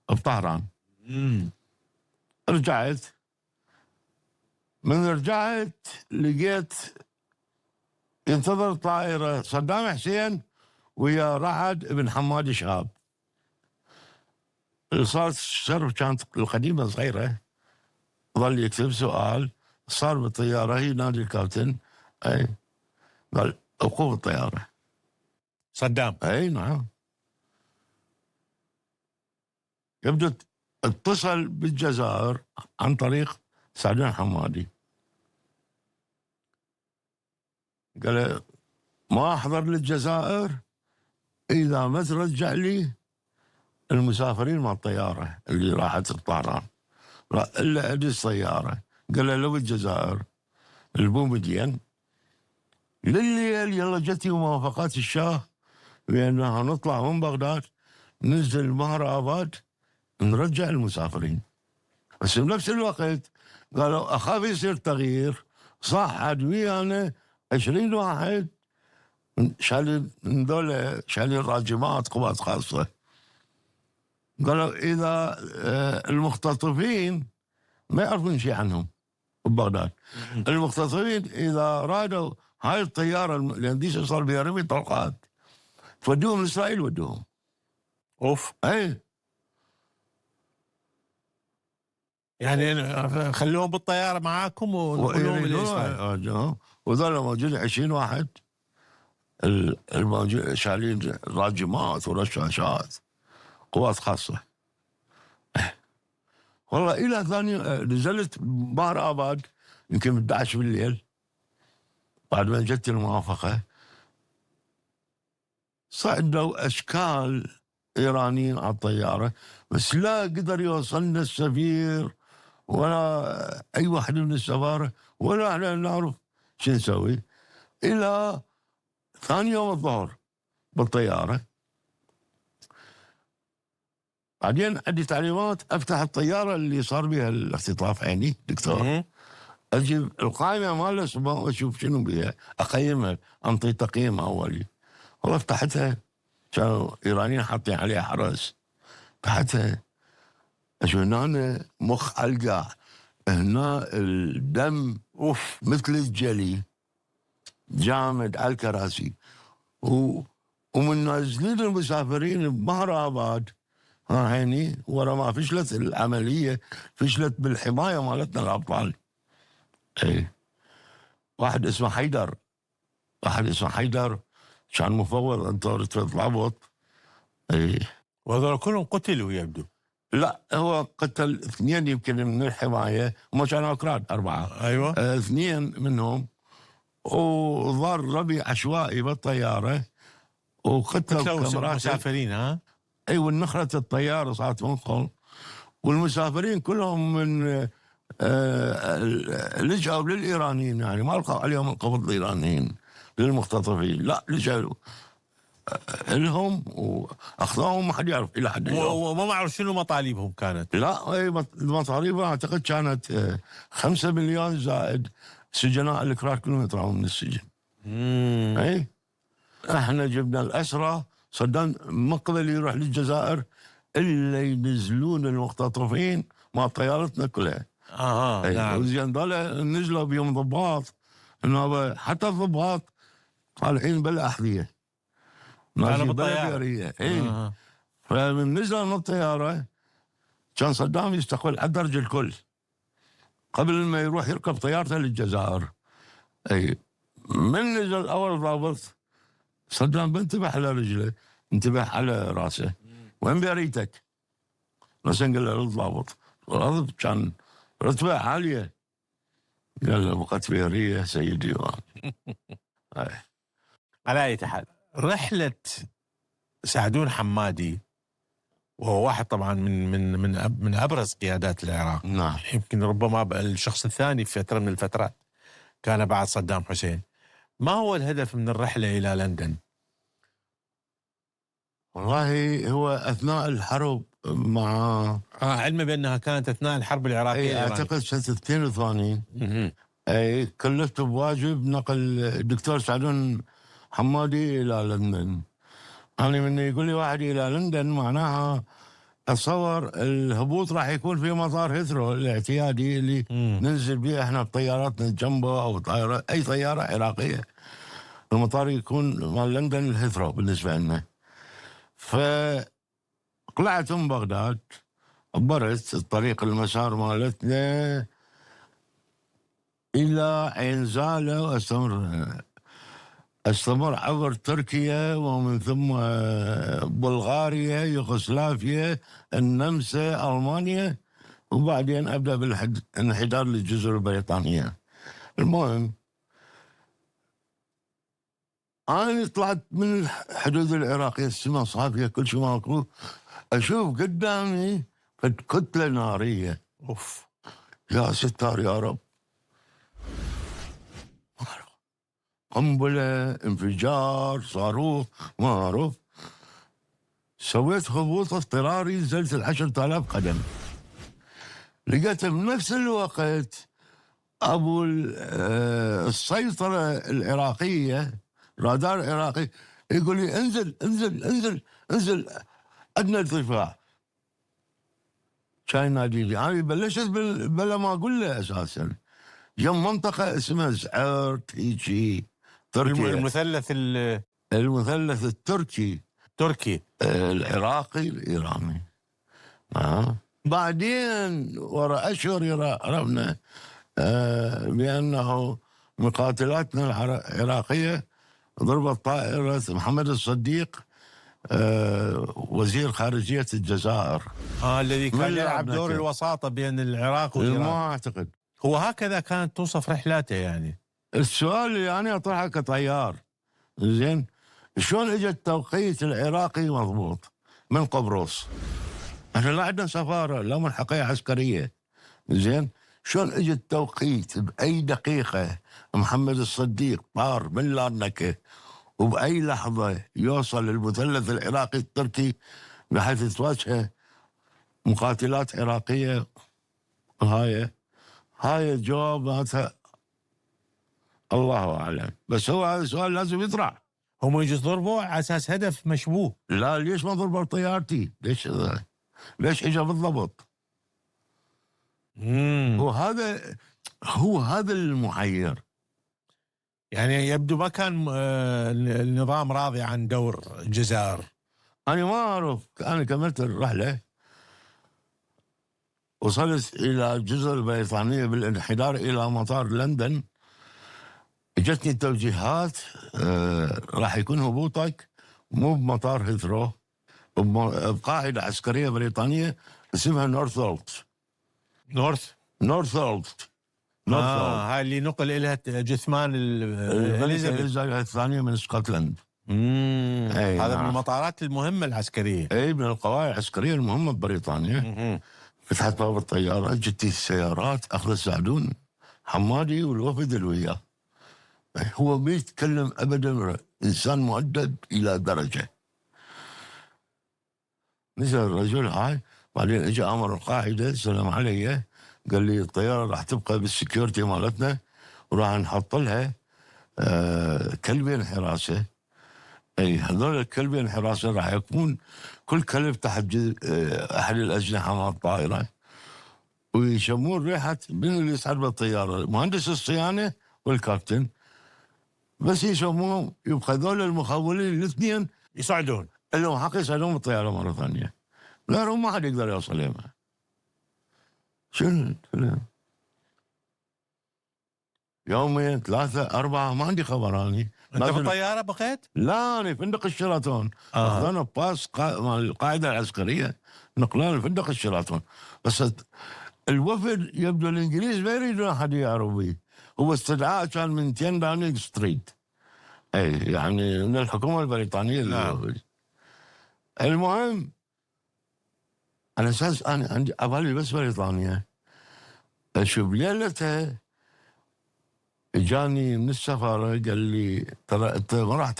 S2: بطهران. رجعت. من رجعت لقيت ينتظر طائره صدام حسين ويا رعد ابن حماد شهاب. صارت الشرف كانت القديمه صغيره، ظل يكتب سؤال، صار بالطياره ينادي الكابتن اي قال وقوف الطياره
S1: صدام.
S2: اي نعم. يبدو اتصل بالجزائر عن طريق سعدون حمادي، قال ما احضر للجزائر اذا ما ترجع لي المسافرين مع الطياره اللي راحت الطهران الا ادز طياره. قال له لو الجزائر البومدين لليل يلا جتي موافقات الشاه بانها نطلع من بغداد ننزل مهر اباد نرجع المسافرين. بس بنفس الوقت قالوا اخاف يصير تغيير، صعد ويانا 20 واحد شالين ذولا شالين راجمات قوات خاصه. قالوا اذا المختطفين ما يعرفون شيء عنهم ببغداد، المختطفين اذا رادوا هاي الطياره لان ديش صار بها رمي طلقات تودوهم لاسرائيل ودوهم.
S1: اوف.
S2: اي
S1: يعني خلوهم بالطياره معاكم ونقلوهم الى اسرائيل.
S2: وذولا موجودين 20 واحد شايلين راجمات ورشاشات، قوات خاصة. والله إلى ثاني نزلت بحر آباد يمكن 11 بالليل بعد ما جت الموافقة. صعدوا أشكال إيرانيين على الطيارة، بس لا قدر يوصلنا السفير ولا أي واحد من السفارة ولا احنا نعرف شو نسوي. إلى ثاني يوم الظهر بالطيارة بعدين عندي تعليمات افتح الطياره اللي صار بها الاختطاف عيني دكتور، اجيب القائمه مالها واشوف شنو بها، اقيمها، انطي تقييم اولي. والله فتحتها كانوا ايرانيين حاطين عليها حرس، فتحتها اشوف هنا مخ القاع، هنا الدم اوف مثل الجلي جامد على الكراسي، ومن نازلين المسافرين ببحر آباد عيني ورا ما فشلت العملية، فشلت بالحماية مالتنا الأبطال. اي واحد اسمه حيدر كان مفوض انطورة الضابط. اي
S1: وهذول كلهم قتلوا يبدو.
S2: لا هو قتل 2 يمكن من الحماية، هم كانوا أكراد 4.
S1: ايوه
S2: 2 منهم، وظهر ربي عشوائي بالطيارة وقتلوا
S1: مسافرين. ها
S2: اي والنخرة الطيارة صارت منقل، والمسافرين كلهم من لجأوا للإيرانيين، يعني ما لقوا عليهم القبض الإيرانيين للمختطفين، لا لجأوا لهم واخذوهم ما حد يعرف الى حد اليوم.
S1: وما معرف شنو مطالبهم كانت.
S2: لا مطالبهم اعتقد كانت 5 مليون زائد سجناء الكراد كلهم يطلعون من السجن. اي احنا جبنا الاسرى، صدام مقبل يروح للجزائر الا ينزلون المختطفين مع طيارتنا كلها.
S1: نعم.
S2: وزين ضل نزلوا بيوم ضباط، انه حتى الضباط طالعين بالاحذيه
S1: كانوا بالطياره.
S2: اي فمن نزل من الطياره كان صدام يستقبل على درج الكل قبل ما يروح يركب طيارته للجزائر. اي من نزل اول ضابط صدام بنتبه على رجله، انتبه على راسه، وين بريتك؟ بس قال له الضابط، الضابط كان رتبه عاليه، قال له بقت بيريه سيدي.
S1: على اي حال رحله سعدون حمادي وهو واحد طبعا من ابرز قيادات العراق.
S2: نعم.
S1: يمكن ربما الشخص الثاني في فتره من الفترات كان بعد صدام حسين. ما هو الهدف من الرحله الى لندن؟
S2: والله هو اثناء الحرب مع
S1: علما بانها كانت اثناء الحرب العراقيه.
S2: اعتقد سنه 82. اي كلفت بواجب نقل الدكتور سعدون حمادي الى لندن. يعني من يقول لي واحد الى لندن معناها اتصور الهبوط راح يكون في مطار هيثرو الاعتيادي اللي ننزل به احنا بطياراتنا جنبه او طيارة اي طياره عراقيه. المطار يكون مال لندن الهيثرو بالنسبه لنا. فطلعت من بغداد، عبرت الطريق المسار مالتنا الى عين زاله، واستمر عبر تركيا ومن ثم بلغاريا، يوغوسلافيا، النمسا، المانيا، وبعدين ابدا بالانحدار للجزر البريطانيه. المهم انا طلعت من الحدود العراقيه، السماء صافيه كل شيء ماكو، اشوف قدامي كتله ناريه.
S1: اوف
S2: يا ستار يا رب، قنبله، انفجار، صاروخ، ما اعرف. سويت هبوط اضطراري، نزلت 10,000 قدم. لقيت بنفس الوقت ابو السيطره العراقيه، رادار عراقي، يقول لي انزل انزل انزل انزل ادنى ارتفاع. كان ينادي لي، انا بلشت بلا ما اقول له اساسا جنب منطقه اسمها زعرت هيجي تركيا. المثلث التركي العراقي الايراني. بعدين ورا اشهر عرفنا بانه مقاتلاتنا العراقيه ضربت طائرة محمد الصديق وزير خارجية الجزائر.
S1: الذي كان
S2: من
S1: يلعب دور
S2: لعبنا
S1: الوساطة بين العراق
S2: ما
S1: وإيران.
S2: أعتقد.
S1: هو هكذا كانت توصف رحلاته يعني.
S2: السؤال اللي أنا أطرحه كطيار، زين، شلون اجى التوقيت العراقي مضبوط من قبرص؟ احنا لا عندنا سفاره لا ملحقيه عسكريه، زين، شلون اجى التوقيت باي دقيقه محمد الصديق طار من لارنكه وباي لحظه يوصل للمثلث العراقي التركي بحيث تواجهه مقاتلات عراقيه؟ هاي الجواب مالتها الله اعلم، بس هو هذا السؤال لازم يطرح.
S1: هم يجوز ضربوا على اساس هدف مشبوه.
S2: لا، ليش ما ضربوا طيارتي؟ ليش اجى بالضبط؟ هو هذا المحير.
S1: يعني يبدو ما كان النظام راضي عن دور الجزائر.
S2: انا ما اعرف، انا كملت الرحله وصلت الى الجزر البريطانيه بالانحدار الى مطار لندن. اجتني توجيهات راح يكون هبوطك مو بمطار هيثرو، بقاعده عسكريه بريطانيه اسمها نورثولت. نورثولت
S1: هاي اللي نقل إلها جثمان
S2: الإليزابيث الثانيه من اسكتلند.
S1: هذا من المطارات المهمه العسكريه.
S2: اي، من القواعد العسكريه المهمه ببريطانيا. فتحت باب الطياره، جتي السيارات، اخذ السعدون حمادي والوفد اللي وياه. هو ما يتكلم ابدا، انسان مؤدب الى درجه. نزل الرجل هاي، بعدين اجى امر القاعده سلام علي، قال لي الطياره راح تبقى بالسكيورتي مالتنا وراح نحط لها كلبين حراسه. اي، هذول الكلبين حراسه راح يكون كل كلب تحت احد الاجنحه مال الطائره، ويشمون ريحه من اللي يصعد بالطياره، مهندس الصيانه والكابتن، بس يسموهم يبقى هذول المخولين الاثنين
S1: يصعدون
S2: لهم حق يصعدون بالطياره مره ثانيه، غيرهم ما حد يقدر يوصل لهم. شنو يومين 3 4 ما عندي خبر. اني
S1: انت بالطياره بقيت؟
S2: لا، انا فندق الشيراتون. اخذنا باص مال القاعده العسكريه، نقلنا لفندق الشيراتون. بس الوفد يبدو الانجليز ما يريدون احد يعرف به، هو استدعاء كان من 10 داونينغ ستريت، اي يعني من الحكومه البريطانيه.
S1: نعم.
S2: المهم على اساس انا عندي ابالي بس بريطانيا. اشوف ليلتها اجاني من السفاره قال لي ترى انت ما راح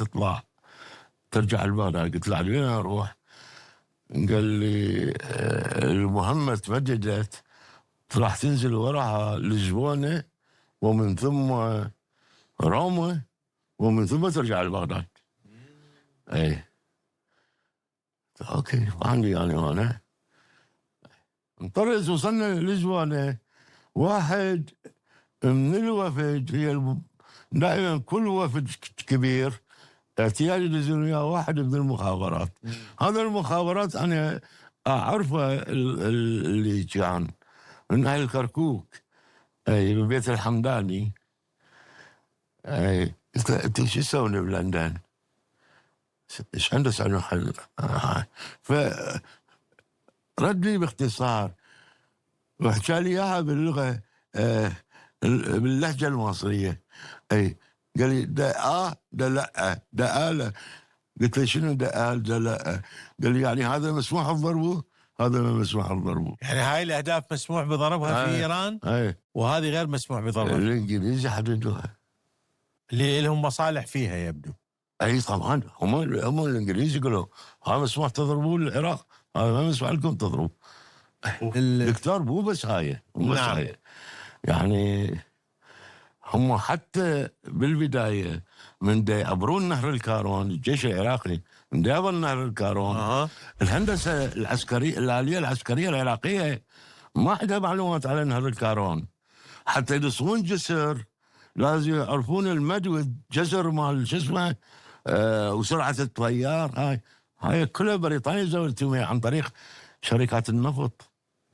S2: ترجع البغداد. قلت له وين اروح؟ قال لي المهمه تمددت، راح تنزل وراها لشبونه ومن ثم روما ومن ثم ترجع لبغداد. اي اوكي، ما عندي يعني انا. انطرز وصلنا لشبونه. واحد من الوفد، هي دائما كل وفد كبير احتياج يدزون وياه واحد من المخابرات. هذا المخابرات انا اعرفه، اللي كان من اهل كركوك، اي من بيت الحمداني. اي انت شو تسوي بلندن؟ ايش عنده سالون حل؟ فردني باختصار وحكى لي اياها باللغه باللهجه المصريه. اي قال لي ده لا ده لا. قلت له شنو ده لا؟ قال لي يعني هذا مسموح بضربه، هذا ما مسموح بضربه.
S1: يعني هاي الاهداف مسموح بضربها في ايران، وهذه غير مسموح بضربها.
S2: الانجليزي حددوها،
S1: اللي لهم مصالح فيها يبدو.
S2: اي طبعا، هم الانجليز يقولوا هذا مسموح تضربوا العراق، هذا ما مسموح لكم تضربوا. الدكتور مو بس هاي،
S1: نعم.
S2: هاي يعني هم حتى بالبدايه من دا يعبرون نهر الكارون، الجيش العراقي من دا يعبر نهر الكارون، الهندسه العسكريه الاليه العسكريه العراقيه ما عندها معلومات على نهر الكارون. حتى يدسون جسر لازم يعرفون المد والجسر مال شو اسمه وسرعه التيار. هاي كلها بريطانيا زودتهم عن طريق شركات النفط.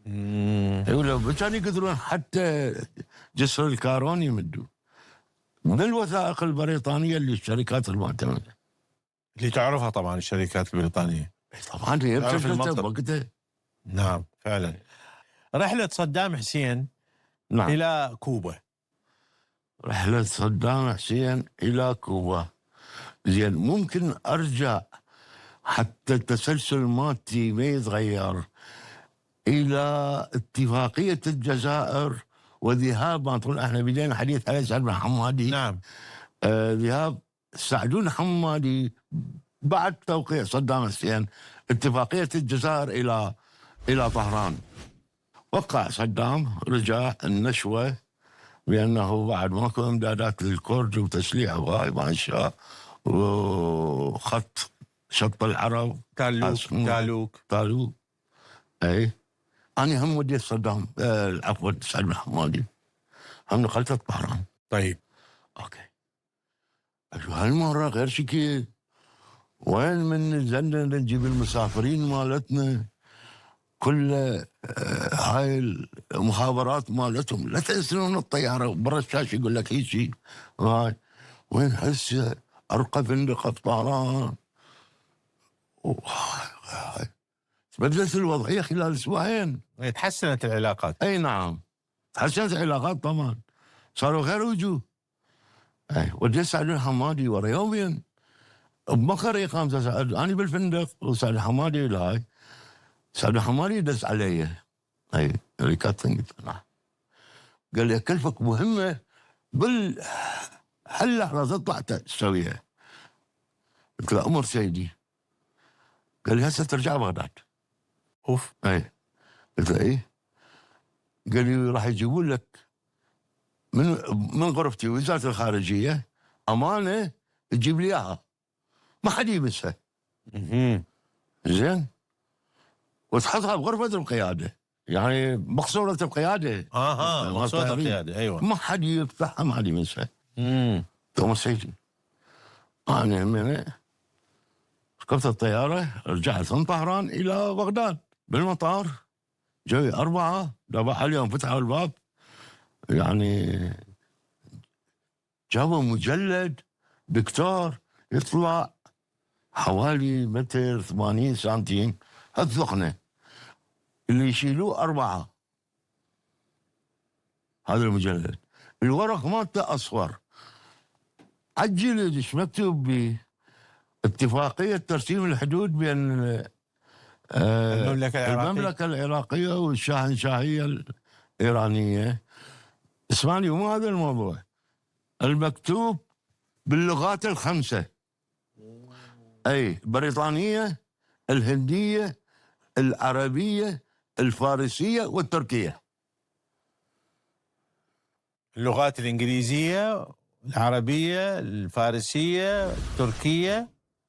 S2: يقولوا كانوا يقدرون حتى جسر الكارون يمدوا. من الوثائق البريطانية للشركات المعتمدة.
S1: اللي تعرفها طبعا الشركات البريطانية.
S2: طبعا هي
S1: تعرف
S2: بتشتغل
S1: المنطق.
S2: وقتها.
S1: نعم فعلا. رحلة صدام حسين
S2: نعم.
S1: إلى كوبا.
S2: رحلة صدام حسين إلى كوبا. زين، ممكن أرجع حتى التسلسل المادي ما يتغير إلى اتفاقية الجزائر وذهاب، ما تقول احنا بدينا حديث على سعد بن حمادي.
S1: نعم.
S2: ذهاب سعدون حمادي بعد توقيع صدام حسين اتفاقية الجزائر إلى طهران. وقع صدام، رجع النشوة بأنه بعد ماكو إمدادات للكرد وتسليح وهاي ما شاء، وخط شط العرب
S1: تالوك.
S2: اي انا هم وديت صدام عفوا سعد بن حمادي، هم نقلت طهران.
S1: طيب
S2: اوكي. هالمره غير شكل، وين من نزلنا نجيب المسافرين مالتنا كل هاي المخابرات مالتهم لا تنسلون الطياره برا الشاشه يقول لك هيك شيء. هاي وين هسه ارقى فندق في طهران. تبدلت الوضعيه خلال اسبوعين.
S1: تحسنت العلاقات.
S2: اي نعم، تحسنت العلاقات طبعا، صاروا غير وجوه. اي وديت سعد الحمادي ورا يومين بمخر اقامته سعد، انا بالفندق وسعد الحمادي الهاي. سعد الحمادي دز علي، اي اللي كانت قال لي اكلفك مهمه هاللحظه تطلع تسويها. قلت له امر سيدي. قال لي هسه ترجع بغداد.
S1: اوف.
S2: اي قلت له ايه؟ قال لي راح يجيبون لك من غرفتي وزاره الخارجيه امانه تجيب لي اياها ما حد يلمسها. زين، وتحطها بغرفه القياده، يعني مقصوره القياده.
S1: مقصوره القياده. ايوه،
S2: ما حد يفتحها ما حد يلمسها. ثم سيدي انا من ركبت الطياره رجعت من طهران الى بغداد. بالمطار جاي 4 دبح اليوم فتحوا الباب، يعني جابوا مجلد دكتور يطلع حوالي 1.80 سنتيم هالثقنة، اللي يشيلوه 4. هذا المجلد الورق مالته أصفر، عجل ايش مكتوب به؟ اتفاقية ترسيم الحدود بين المملكة العراقية والشاهنشاهية الإيرانية. اسمعني، مو هذا الموضوع، المكتوب باللغات ال5، أي البريطانية، الهندية، العربية، الفارسية والتركية.
S1: اللغات الإنجليزية، العربية، الفارسية، التركية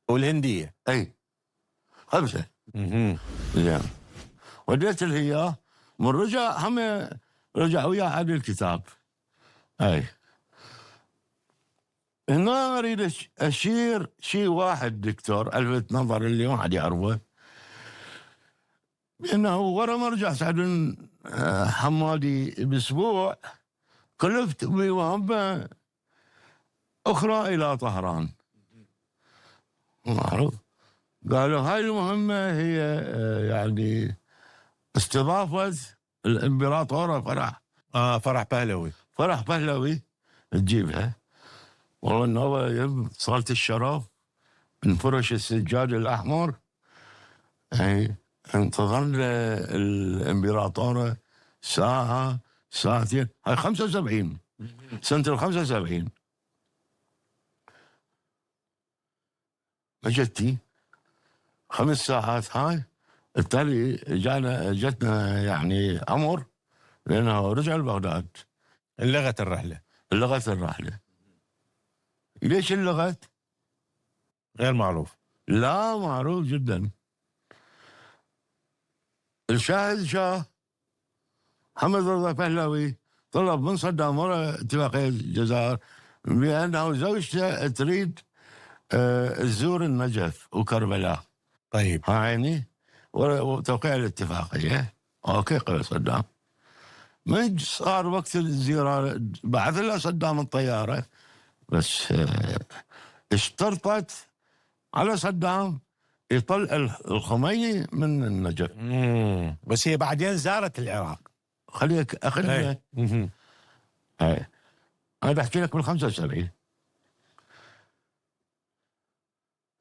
S1: والهندية.
S2: أي 5. زين، وديت له اياه، من رجع هم رجع وياه على الكتاب. اي هنا اريد اشير شيء واحد دكتور الفت نظر اللي ما حد يعرفه، انه ورا ما رجع سعد حمادي باسبوع كلفت بمهمه اخرى الى طهران. معروف، قالوا هاي المهمة هي يعني استضافة الامبراطورة
S1: فرح بهلوي.
S2: فرح بهلوي تجيبها. والله انه هو صالة الشرف انفرش السجاد الاحمر. اي انتظرنا الامبراطورة ساعة ساعتين، هاي 75 سنة 75 مجتي 5 ساعات. هاي التالي جتنا يعني امر، لانه رجع لبغداد.
S1: لغت الرحله.
S2: ليش اللغت؟
S1: غير معروف.
S2: لا معروف جدا. الشاهد شاه محمد رضا بهلوي طلب من صدام ورا اتفاقية الجزائر بانه زوجته تريد تزور النجف وكربلاء.
S1: طيب
S2: عيني وتوقيع الاتفاقية. اوكي قال صدام. من صار وقت الزيارة بعث له صدام الطيارة بس اشترطت على صدام يطلع الخميني من النجف.
S1: بس هي بعدين زارت العراق.
S2: خليك اخذ. انا بحكي لك بال 75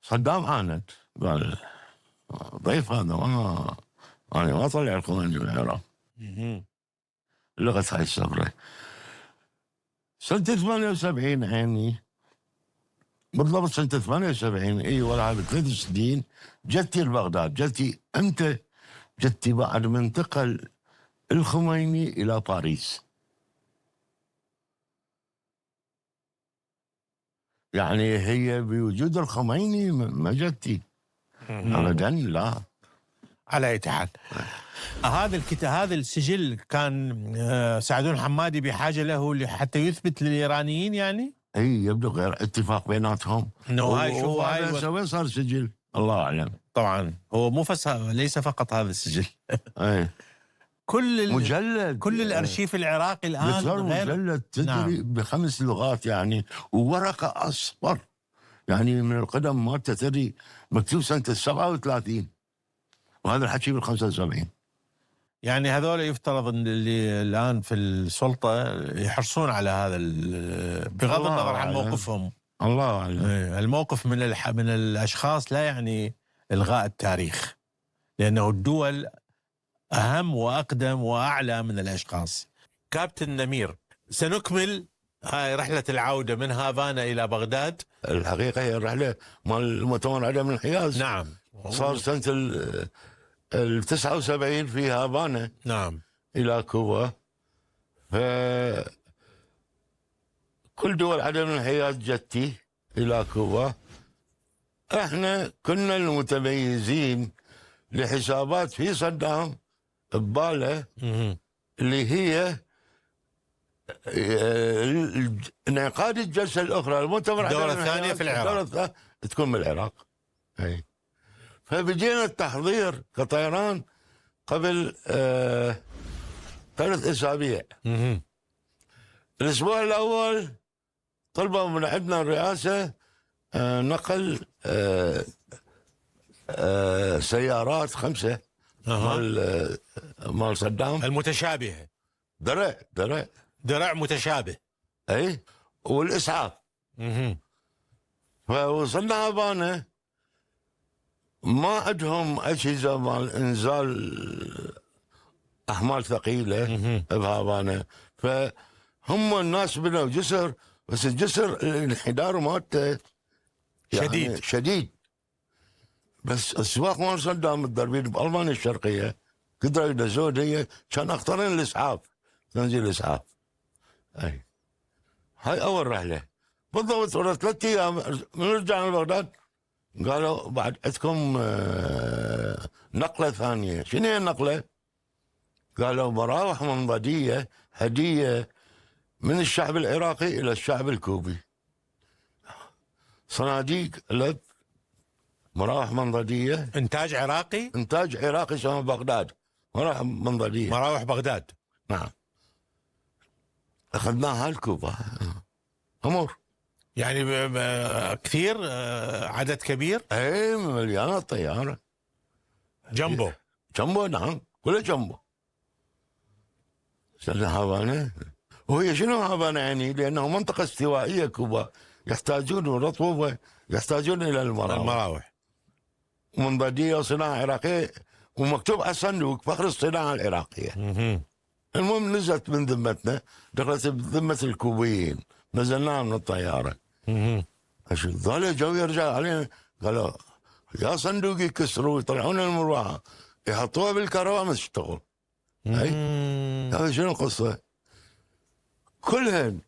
S2: صدام عاند، قال ضيف هذا انا ما اطلع الخميني من العراق. لغت هاي الثغره سنه 78 عيني بالضبط. سنه 78 اي ولا ب3 سنين جتي لبغداد. جتي امتى؟ جتي بعد ما انتقل الخميني الى باريس. يعني هي بوجود الخميني ما جتي ابدا، لا.
S1: على اي حال هذا السجل كان سعدون الحمادي بحاجه له حتى يثبت للايرانيين يعني؟
S2: اي يبدو غير اتفاق بيناتهم
S1: انه هاي شوف هاي
S2: وين صار سجل الله اعلم.
S1: طبعا هو مو ليس فقط هذا السجل.
S2: اي مجلد
S1: كل الارشيف العراقي الان
S2: صار مجلد تدري. نعم. ب5 لغات يعني، وورقه اصفر يعني من القدم مالته تدري، مكتوب سنه 37 وهذا الحكي بال75.
S1: يعني هذول يفترض ان اللي الان في السلطه يحرصون على هذا بغض النظر عن موقفهم.
S2: الله اعلم.
S1: الموقف من الاشخاص لا يعني الغاء التاريخ، لانه الدول اهم واقدم واعلى من الاشخاص. كابتن نمير، سنكمل هاي رحله العوده من هافانا الى بغداد.
S2: الحقيقه هي الرحله مال المؤتمر عدم الحياز.
S1: نعم.
S2: صار سنه 79 في هافانا.
S1: نعم.
S2: الى كوبا. كل دول عدم الحياز جتي الى كوبا. احنا كنا المتميزين لحسابات في صدام بباله اللي هي انعقاد الجلسه الاخرى المؤتمر
S1: الدوره الثانيه في العراق
S2: تكون بالعراق. اي فبدينا التحضير كطيران قبل 3 أسابيع. الاسبوع الاول طلبوا من عندنا الرئاسه نقل سيارات 5 مال صدام
S1: المتشابهه. درع متشابه.
S2: اي والاسعاف. فوصلنا هافانا ما عندهم اجهزه مال انزال احمال ثقيله بهافانا. فهم الناس بنوا جسر، بس الجسر الانحدار مالته يعني شديد. بس السواق مال صدام الدربين بالمانيا الشرقيه قدروا يدزون هي كان اخطرين الاسعاف، تنزيل الاسعاف. اي هاي اول رحله بالضبط. 3 ايام نرجع لبغداد قالوا بعد عندكم نقله ثانيه. شنو هي النقله؟ قالوا مراوح منضديه هديه من الشعب العراقي الى الشعب الكوبي. صناديق لب مراوح منضديه
S1: انتاج عراقي
S2: اسمه بغداد. مراوح منضديه
S1: مراوح بغداد.
S2: نعم. اخذناها لكوبا امور
S1: يعني كثير، عدد كبير.
S2: اي مليانه الطياره. جنبو نعم كله جنبو. سنة هافانا. وهي شنو هافانا يعني؟ لانه منطقه استوائيه كوبا، يحتاجون رطوبه، يحتاجون الى المراوح منضديه وصناعه عراقيه، ومكتوب على الصندوق فخر الصناعه العراقيه. المهم نزلت من ذمتنا، دخلت بذمه الكوبيين، نزلناها من الطياره. ظل جو يرجع علينا قالوا يا صندوق يكسروا يطلعون المروحه يحطوها بالكهرباء ما تشتغل. هذا شنو القصه؟ كلهن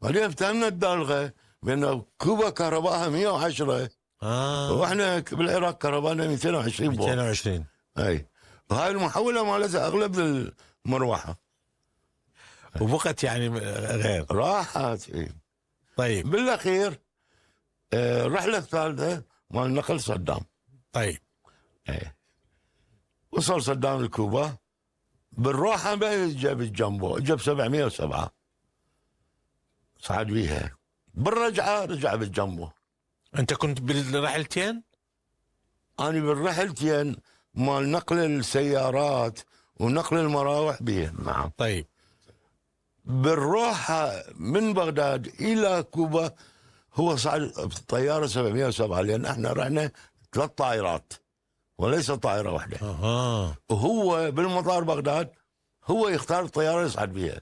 S2: بعدين افتهمنا الدالغه بان كوبا كهربائها 110 واحنا بالعراق كهربائنا 220 اي. وهاي المحوله مالتها اغلب المروحه
S1: وبقت يعني غير
S2: راحت.
S1: طيب
S2: بالاخير الرحله الثالثه مال نقل صدام.
S1: طيب
S2: وصل صدام لكوبا بالروحه ما جاب الجنبو، جاب 707 صعد بيها بالرجعه رجع بالجنبو.
S1: انت كنت بالرحلتين؟
S2: انا بالرحلتين مال نقل السيارات ونقل المراوح بيه. نعم.
S1: طيب.
S2: بالروحه من بغداد الى كوبا هو صعد بطياره 707، لان احنا رحنا 3 طائرات وليس طائره واحده. وهو بالمطار بغداد هو يختار الطياره يصعد بها،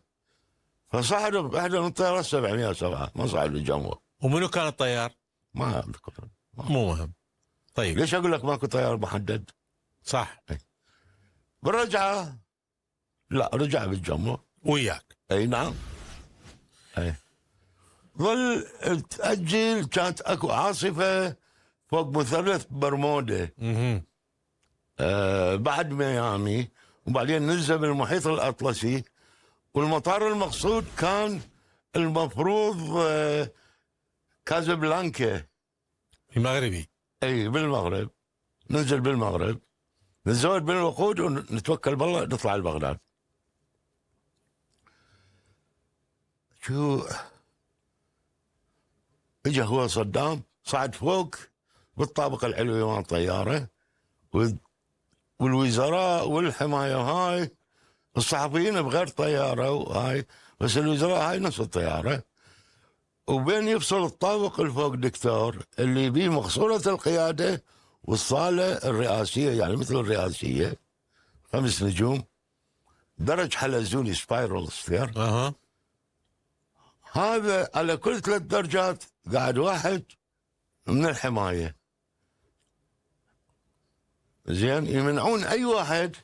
S2: فصعد واحده من الطيارات 707، ما صعد بالجنبو.
S1: ومنو كان الطيار؟
S2: ما اذكر.
S1: مو مهم. طيب.
S2: ليش اقول لك ماكو طيار محدد؟
S1: صح.
S2: بالرجعه لا، رجع بالجنبو
S1: وياك.
S2: اي نعم. اي ظل تأجل، كانت اكو عاصفة فوق مثلث برمودا بعد ميامي، وبعدين نزل بالمحيط الأطلسي، والمطار المقصود كان المفروض كازابلانكا
S1: المغربي.
S2: اي بالمغرب. ننزل بالمغرب، نتزود بالوقود ونتوكل بالله نطلع لبغداد. شو اجى هو صدام صعد فوق بالطابق العلوي مال الطياره، والوزراء والحمايه هاي الصحفيين بغير طياره وهاي، بس الوزراء هاي نفس الطياره. وبين يفصل الطابق الفوق دكتور اللي بيه مقصوره القياده والصاله الرئاسيه، يعني مثل الرئاسيه 5 نجوم، درج حلزوني سبايرال ستير. هذا على كل 3 درجات قاعد واحد من الحمايه. زين، يمنعون اي واحد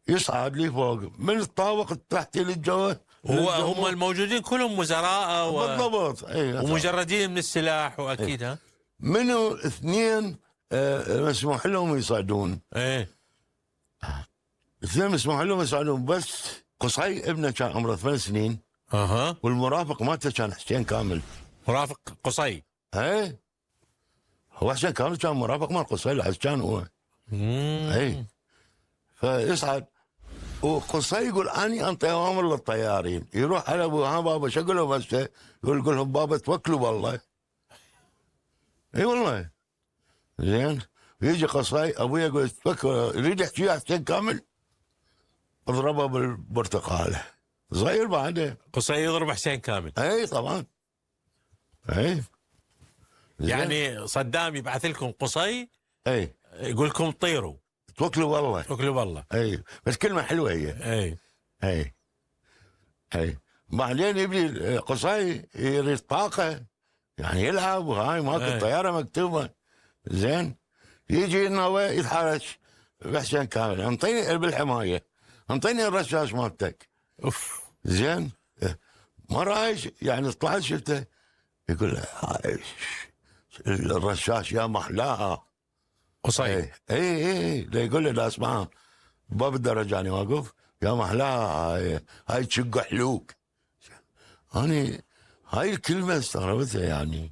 S2: يصعد لي فوق من الطابق التحتي للجو.
S1: هم الموجودين كلهم وزراء
S2: بالضبط. اي
S1: ومجردين من السلاح واكيد. ها
S2: منو 2 مسموح لهم يصعدون.
S1: ايه
S2: 2 مسموح لهم يصعدون، بس قصي ابنه كان عمره 8 سنين. والمرافق مالته كان حسين كامل.
S1: مرافق قصي؟
S2: ايه، هو حسين كامل كان مرافق مال قصي العسكان هو. اي فيصعد، وقصي يقول اني انطي اوامر للطيارين، يروح على ابو ها بابا شو اقول له بس؟ يقول لهم بابا توكلوا بالله. اي والله. زين، يجي قصي ابوي يقول توكلوا، يريد يحكي حسين كامل اضربه بالبرتقاله. صغير بعده.
S1: قصي يضرب حسين كامل؟
S2: اي طبعا. اي
S1: يعني صدام يبعث لكم قصي
S2: اي
S1: يقول لكم طيروا
S2: توكلوا والله.
S1: توكلوا بالله.
S2: اي بس كلمه حلوه هي. اي بعدين يبني قصي يريد طاقه، يعني يلعب وهاي ماكو الطياره مكتوبه. زين، يجي انه يتحرش بحسين كامل، انطيني بالحمايه، انطيني الرشاش مالتك. زين، مره يعني طلعت شفته يقول الرشاش يا محلاها
S1: قصي.
S2: اي يقول له لا اسمعها باب الدرجاني واقف يا محلاها هاي تشق حلوك. اني هاي الكلمه استغربتها، يعني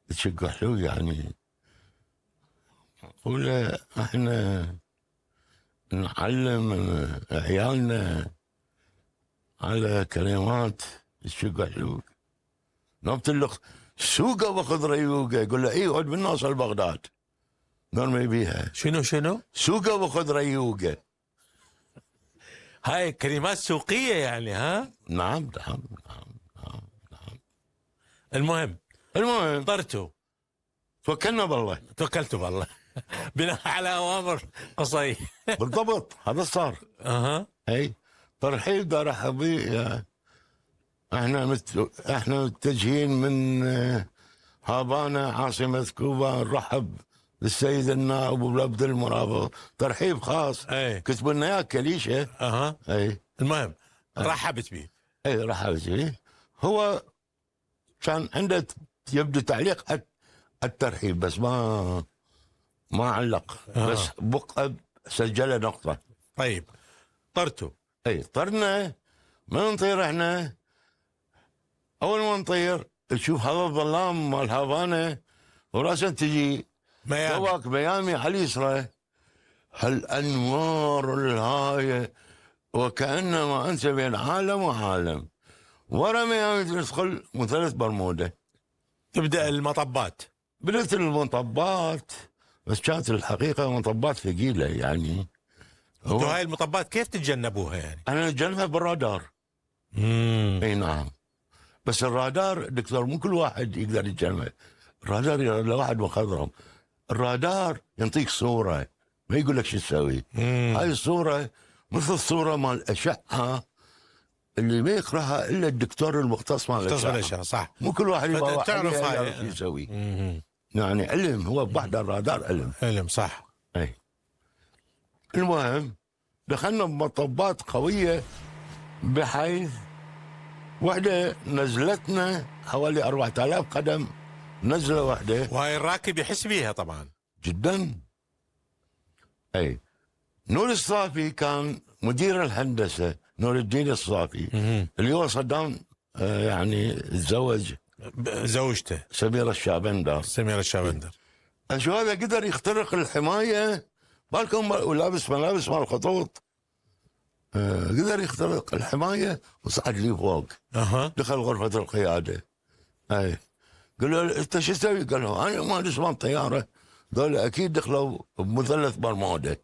S2: تشق حلوك، يعني اقول احنا نعلم عيالنا على كلمات تشق حلوك. نبت اللخ سوقه واخذ ريوقه، يقول له اي اقعد من ناصر بغداد قال ما يبيها.
S1: شنو؟
S2: سوقه واخذ ريوقه.
S1: هاي كلمات سوقيه يعني. ها
S2: نعم. المهم
S1: طرتوا،
S2: توكلنا بالله.
S1: توكلتوا بالله بناء على اوامر قصي.
S2: بالضبط، هذا صار. اي ترحيب دار حبي. احنا متجهين من هافانا عاصمة كوبا، نرحب بالسيد النائب والعبد المرافق، ترحيب خاص. كتبوا لنا اياه كليشه. اي
S1: المهم رحبت به.
S2: اي رحبت به. هو كان عنده يبدو تعليق على الترحيب، بس ما علق. بس بقى سجل نقطة.
S1: طيب طرتوا.
S2: اي طرنا. من نطير احنا، اول ما نطير تشوف هذا الظلام مال هافانا، وراسا تجي سواك ميامي على اليسرى، هالانوار الهايه، وكانما انت بين عالم وعالم. ورا ما يدخل مثلث برمودا.
S1: تبدأ المطبات.
S2: بدأت المطبات، بس كانت الحقيقة مطبات ثقيلة يعني.
S1: انتوا هاي المطبات كيف تتجنبوها يعني؟
S2: أنا أتجنبها بالرادار. اي نعم. بس الرادار دكتور مو كل واحد يقدر يتجنبه. الرادار لواحد مخضرم. الرادار ينطيك صورة، ما يقول لك شو تسوي. هاي الصورة مثل الصورة مال الأشعة اللي ما يقراها إلا الدكتور المختص مال الأشعة.
S1: صح.
S2: مو كل واحد يبغى
S1: تعرف هاي
S2: يعرف شو يسوي. يعني علم، هو بحث الرادار علم.
S1: علم صح.
S2: اي. المهم دخلنا بمطبات قوية بحيث وحدة نزلتنا حوالي 4000 قدم نزلة واحدة.
S1: وهاي الراكب يحس بيها طبعا.
S2: جدا. اي. نور الصافي كان مدير الهندسة، نور الدين الصافي اللي هو صدام يعني تزوج
S1: زوجته
S2: سميرة الشابندر.
S1: سميرة الشابندر.
S2: شو هذا قدر يخترق الحماية، بالكم ولابس ملابس مال الخطوط. قدر يخترق الحماية وصعد لي فوق. دخل غرفة القيادة. اي. قال له انت شو تسوي؟ قال له انا ما ادري اسمها طيارة. قال اكيد دخلوا بمثلث برمودا.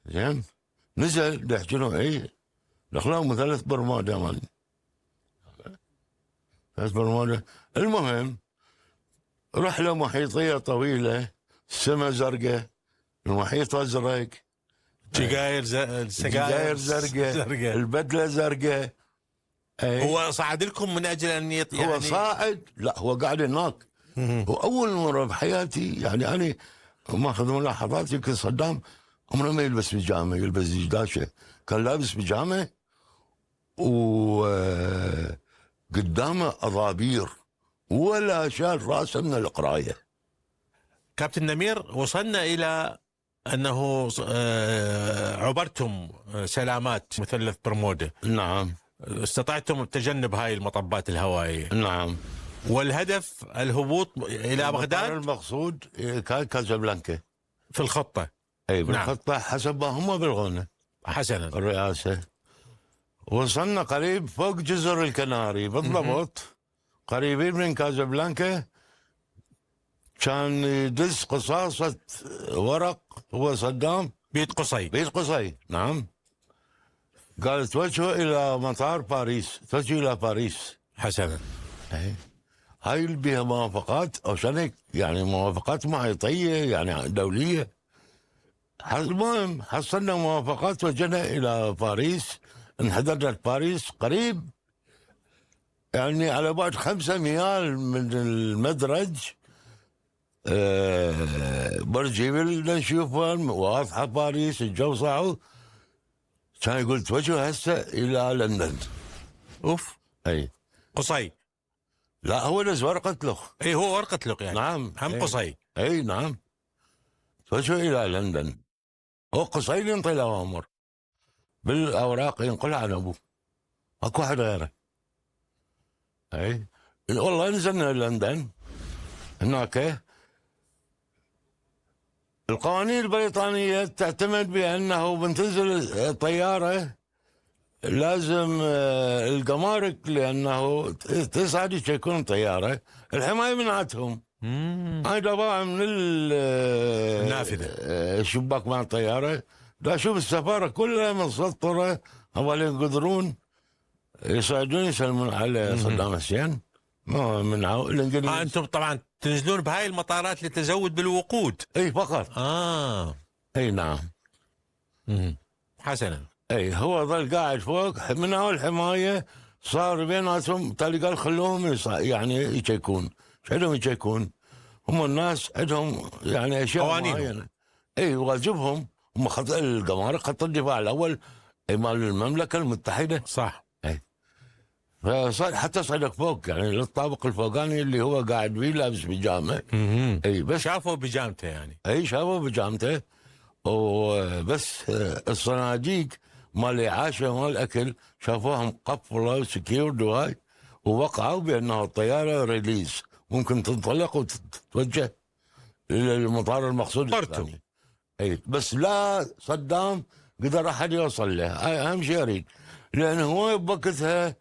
S2: زين. نزل يحكي له اي دخلوا مثلث برمودا مال مثلث برمودا. المهم رحلة محيطية طويلة، السماء زرقاء، المحيط ازرق، سجاير زرقاء، البدلة زرقاء.
S1: هو صعد لكم من اجل ان يعني
S2: هو صاعد؟ لا، هو قاعد هناك. واول مرة بحياتي يعني انا ماخذ ملاحظات، يمكن صدام عمره ما يلبس بيجامه، يلبس دشداشه. كان لابس بيجامه وقدامه اضابير ولا شال راسه من القرايه.
S1: كابتن نمير، وصلنا الى انه عبرتم سلامات مثلث برمودا.
S2: نعم.
S1: استطعتم تجنب هاي المطبات الهوائيه.
S2: نعم.
S1: والهدف الهبوط الى بغداد.
S2: المقصود كان كازابلانكا
S1: في الخطه.
S2: اي بالخطه. نعم. حسب ما هم بلغونا.
S1: حسنا.
S2: الرئاسه. وصلنا قريب فوق جزر الكناري بالضبط. قريبين من كازابلانكا. كان يدز قصاصة ورق هو صدام
S1: بيت قصي.
S2: بيت قصي. نعم. قال توجهوا إلى مطار باريس، توجهوا إلى باريس.
S1: حسنا.
S2: هاي اللي بها موافقات أو شنك، يعني موافقات محيطية يعني دولية. المهم حصلنا موافقات وجينا إلى باريس. انحدرنا باريس قريب يعني على بعد 5 ميال من المدرج. برج ايفل نشوفهم واضحه باريس، الجو صعب. كان يقول توجهوا هسه الى لندن.
S1: اوف.
S2: اي.
S1: قصي.
S2: لا هو نزل ورقه لخ.
S1: اي هو ورقه لخ يعني.
S2: نعم.
S1: هم قصي.
S2: اي نعم. توجهوا الى لندن. هو قصي ينطي الاوامر بالاوراق، ينقل عن ابوه، اكو واحد غيره. اي والله نزلنا لندن. هناك القوانين البريطانية تعتمد بأنه بنتنزل الطيارة لازم الجمارك، لأنه تصعد يكون طيارة الحماية منعتهم. هاي دفاع من
S1: النافذة
S2: الشباك مع الطيارة. لا شوف السفارة كلها مسطرة، هذول يقدرون يصعدون يسلمون على صدام حسين. ما منعوا الانجليز.
S1: انتم طبعا تنزلون بهاي المطارات للتزود بالوقود.
S2: اي فقط. اي نعم.
S1: حسنا.
S2: اي هو ظل قاعد فوق منعوا الحمايه، صار بيناتهم تالي قال خلوهم يعني يشيكون. ايش عندهم يشيكون؟ هم الناس عندهم يعني اشياء معينه. اي واجبهم هم خط الجمارك، خط الدفاع الاول مال المملكه المتحده.
S1: صح.
S2: اي فصار حتى صعدك فوق يعني للطابق الفوقاني اللي هو قاعد فيه لابس بيجامه.
S1: اي بس شافوا بيجامته يعني.
S2: اي شافوا بيجامته. وبس الصناديق مال الإعاشة مال الأكل شافوهم قفلوا سكيورد وهاي، ووقعوا بأنه الطيارة ريليز ممكن تنطلق وتتوجه للمطار المقصود الثاني. اي بس لا صدام قدر أحد يوصل له. أهم شيء أريد لأن هو بوقتها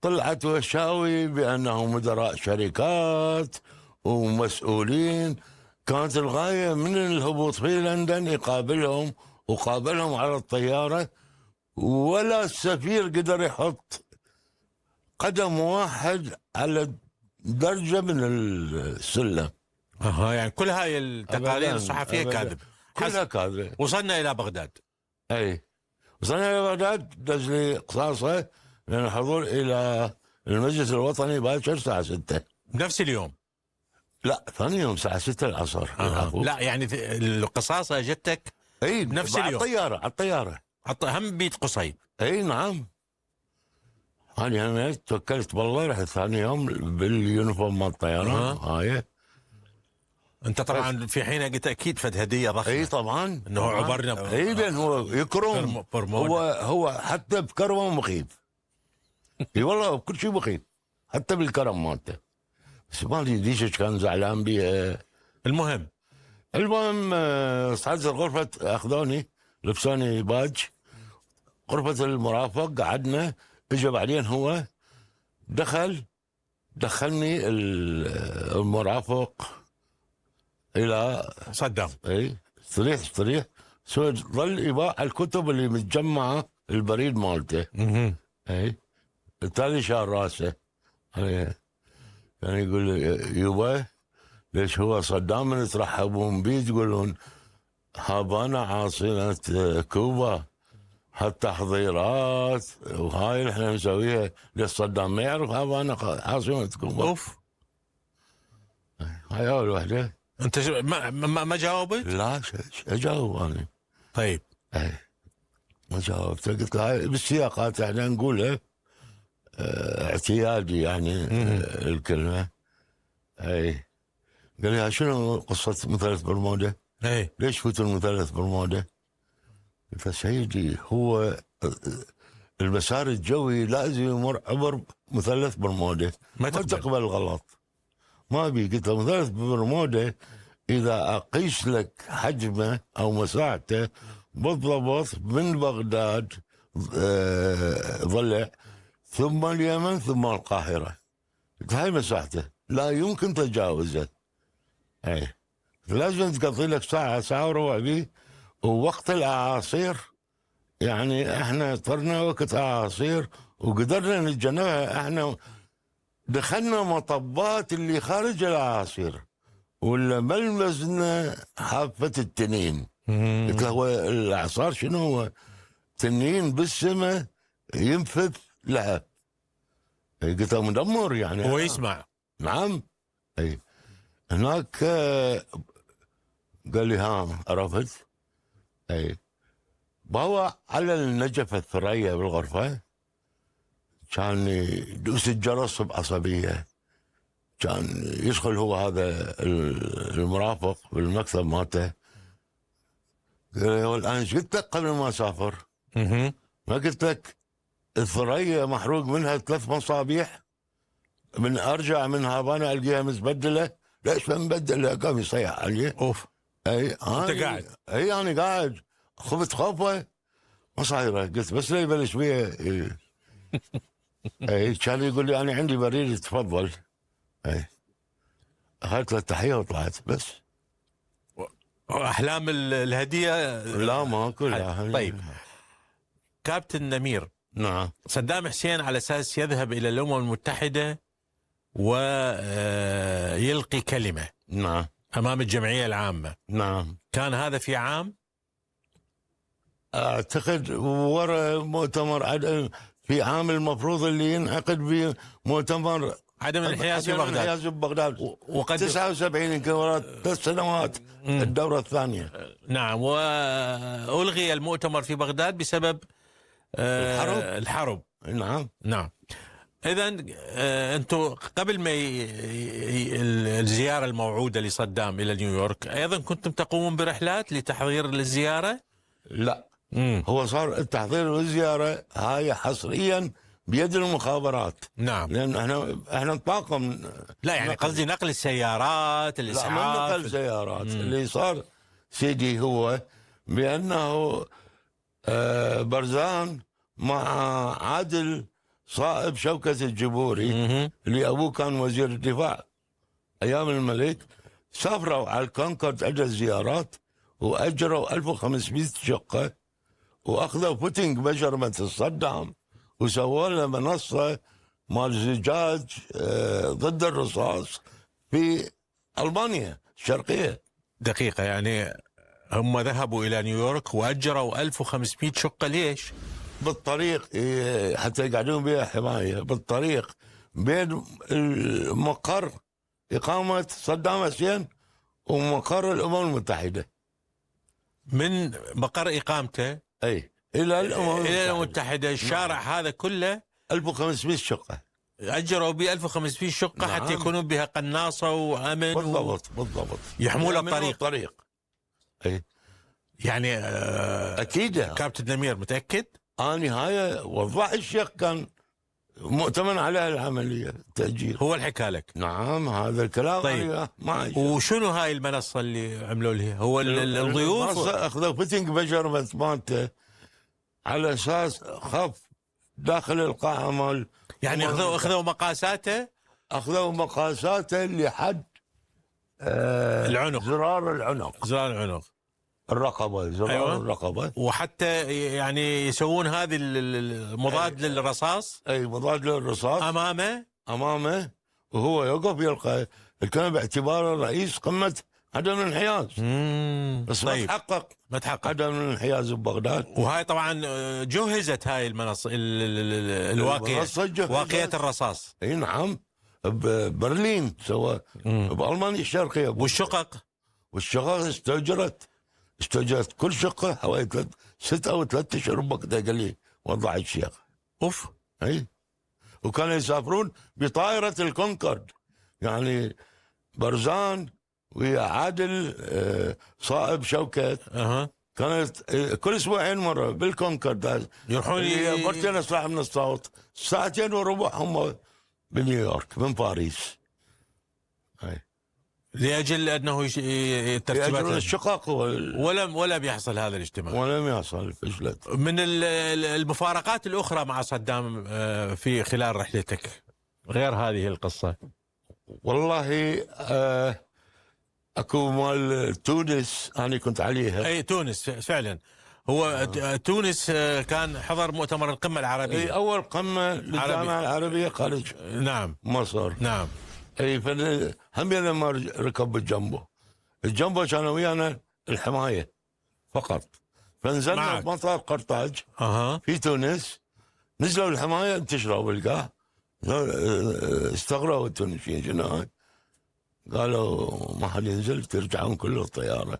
S2: طلعت وشاوي بأنه مدراء شركات ومسؤولين. كانت الغاية من الهبوط في لندن يقابلهم، وقابلهم على الطيارة، ولا السفير قدر يحط قدم واحد على درجة من السلم.
S1: يعني كل هاي التقارير
S2: أبداً،
S1: الصحفية
S2: أبداً.
S1: كاذب.
S2: كلها كاذبة.
S1: وصلنا إلى بغداد.
S2: اي وصلنا الى بغداد، دز لي قصاصه لان الحضور الى المجلس الوطني باكر الساعه 6.
S1: نفس اليوم؟
S2: لا، ثاني يوم الساعه 6 العصر.
S1: لا يعني القصاصة جتك
S2: اي
S1: نفس
S2: على
S1: اليوم؟
S2: الطياره، على الطياره.
S1: هم بيت قصيب.
S2: اي نعم. انا توكلت بالله، رحت ثاني يوم باليونيفورم مال الطيران. هاي
S1: انت طبعا في حينها قلت اكيد فد هديه ضخمه.
S2: اي طبعا،
S1: انه عبرنا
S2: اي لان هو يكرم. هو حتى بكرمه مخيف. اي والله بكل شيء مخيف، حتى بالكرم مالته. بس ما ادري ليش كان زعلان بي.
S1: المهم
S2: صعدت الغرفة، اخذوني لبسوني باج، غرفة المرافق، قعدنا. اجى بعدين هو دخلني المرافق الى
S1: صدام.
S2: اي صريح ظل يباع الكتب اللي متجمعة، البريد مالته. اي التالي شال راسه. كان يقول لي يبا ليش هو صدام من ترحبون بي تقولون هافانا عاصمة كوبا، هالتحضيرات وهاي اللي احنا نسويها، ليش صدام ما يعرف هافانا عاصمة كوبا؟
S1: اوف.
S2: هاي اول وحده.
S1: انت ما جاوبت؟
S2: لا اجاوب انا.
S1: طيب.
S2: اي ما جاوبت، قلت له هاي بالسياقات احنا نقولها اعتيادي يعني الكلمة. اي قال لي شنو قصة مثلث برمودا؟
S1: اي
S2: ليش فوتوا المثلث برمودا؟ قلت له سيدي هو المسار الجوي لازم يمر عبر مثلث برمودا، ما تقبل الغلط. ما بي. قلت له مثلث برمودا اذا اقيس لك حجمه او مساحته بالضبط من بغداد ضلع ثم اليمن ثم القاهرة، هاي مساحته لا يمكن تجاوزه. اي لازم تقضي لك ساعة وربع بيه. ووقت الأعاصير يعني احنا طرنا وقت أعاصير وقدرنا نتجنبها. احنا دخلنا مطبات اللي خارج الأعاصير ولا ملمسنا حافة التنين. قلت له هو الإعصار شنو هو؟ تنين بالسماء ينفذ لها. قلت له مدمر يعني.
S1: هو يسمع.
S2: نعم. اي هناك قال لي ها عرفت. اي باوع على النجفة الثريا بالغرفة، كان يدوس الجرس بعصبية. كان يدخل هو هذا المرافق بالمكتب مالته، قال لي الآن ايش قلت لك قبل ما اسافر؟ ما قلت لك الثريا محروق منها 3 مصابيح، من ارجع من هافانا القيها متبدله. ليش ما مبدله؟ قام يصيح عليه.
S1: اوف.
S2: اي
S1: انت قاعد؟
S2: اي انا قاعد خفت خوفه ما صايره. قلت بس لا يبلش بيه. اي كان يقول لي انا عندي بريد تفضل. اي اخذت له التحيه وطلعت. بس
S1: احلام الهديه
S2: لا ما كلها.
S1: طيب كابتن نمير.
S2: نعم.
S1: صدام حسين على اساس يذهب الى الامم المتحده ويلقي كلمه
S2: نعم
S1: امام الجمعيه العامه.
S2: نعم.
S1: كان هذا في عام
S2: اعتقد ورا مؤتمر في عام المفروض اللي ينعقد به مؤتمر
S1: عدم الانحياز في بغداد.
S2: الانحياز ببغداد. وقد 79 يمكن ورا 3 سنوات الدوره الثانيه.
S1: نعم. والغي المؤتمر في بغداد بسبب الحرب.
S2: نعم.
S1: نعم. اذا انتم قبل ما الزياره الموعوده لصدام الى نيويورك ايضا كنتم تقومون برحلات لتحضير الزياره؟
S2: لا. هو صار التحضير والزياره هاي حصريا بيد المخابرات.
S1: نعم.
S2: لان احنا نطاقم.
S1: لا يعني قصدي نقل السيارات، الاسعاف.
S2: لا ما نقل سيارات. اللي صار سيدي هو بانه برزان مع عادل صائب شوكة الجبوري اللي أبوه كان وزير الدفاع أيام الملك. سافروا على الكونكورد عدة زيارات وأجروا 1500 شقة وأخذوا فوتنج ميجرمنت صدام وسووا له منصة مال زجاج ضد الرصاص في ألمانيا الشرقية.
S1: دقيقة، يعني هم ذهبوا إلى نيويورك وأجروا 1500 شقة ليش؟
S2: بالطريق حتى يقعدون بها حماية بالطريق بين المقر إقامة صدام حسين ومقر الأمم المتحدة.
S1: من مقر إقامته
S2: أي إلى الأمم
S1: المتحدة الشارع هذا كله
S2: 1500 شقة
S1: أجروا ب 1500 شقة.
S2: نعم.
S1: حتى يكونون بها قناصة وأمن
S2: بالضبط
S1: يحمون الطريق.
S2: أي
S1: يعني
S2: أكيد.
S1: كابتن نمير متأكد؟
S2: أنا هاي وضح الشيخ كان مؤتمن على العملية تأجيل.
S1: هو اللي حكى لك؟
S2: نعم هذا الكلام.
S1: طيب
S2: ما
S1: وشنو هاي المنصة اللي عملوا لها؟ هو الضيوف
S2: أخذوا فيتنج ميجرمنت مالته على أساس خف داخل القاعة مال،
S1: يعني أخذوا مقاساته،
S2: أخذوا مقاساته لحد
S1: العنق،
S2: زرار العنق الرقبة، زرار
S1: أيوة.
S2: الرقبة،
S1: وحتى يعني يسوون هذه المضاد للرصاص.
S2: أي مضاد للرصاص أمامه وهو يوقف يلقى كان باعتباره رئيس قمة عدم الانحياز. بس
S1: طيب.
S2: ما تحقق عدم الانحياز ببغداد.
S1: وهاي طبعا جهزت هاي المنصة الواقية، واقية الرصاص.
S2: اي نعم ببرلين سوا بألمانيا الشرقية. والشقق استأجرت كل شقة حوالي 6 أو 3 أشهر بكذا. قال لي وضع الشيخ
S1: اوف.
S2: اي وكانوا يسافرون بطائرة الكونكورد، يعني برزان ويا عادل صائب شوكت. كانت كل اسبوعين مره بالكونكورد
S1: يروحون
S2: مرتين ساعه من الصوت، 2.25 ساعة هم بنيويورك من باريس. هاي
S1: لاجل انه
S2: ترتيبات الشقق
S1: ولا بيحصل هذا الاجتماع،
S2: ولم يحصل. فشلت.
S1: من المفارقات الاخرى مع صدام في خلال رحلتك غير هذه القصه؟
S2: والله اكو مال تونس انا كنت عليها.
S1: اي تونس فعلا. هو تونس كان حضر مؤتمر القمه العربيه.
S2: اي اول قمه للجامعه العربيه خارج
S1: نعم
S2: مصر.
S1: نعم.
S2: اي هم لما ركب الجنبو كانوا ويانا الحمايه فقط. فنزلنا بمطار قرطاج في تونس، نزلوا الحمايه انتشروا بالقاع. استغربوا التونسيين شنو هاي؟ قالوا ما حد ينزل ترجعون كل الطياره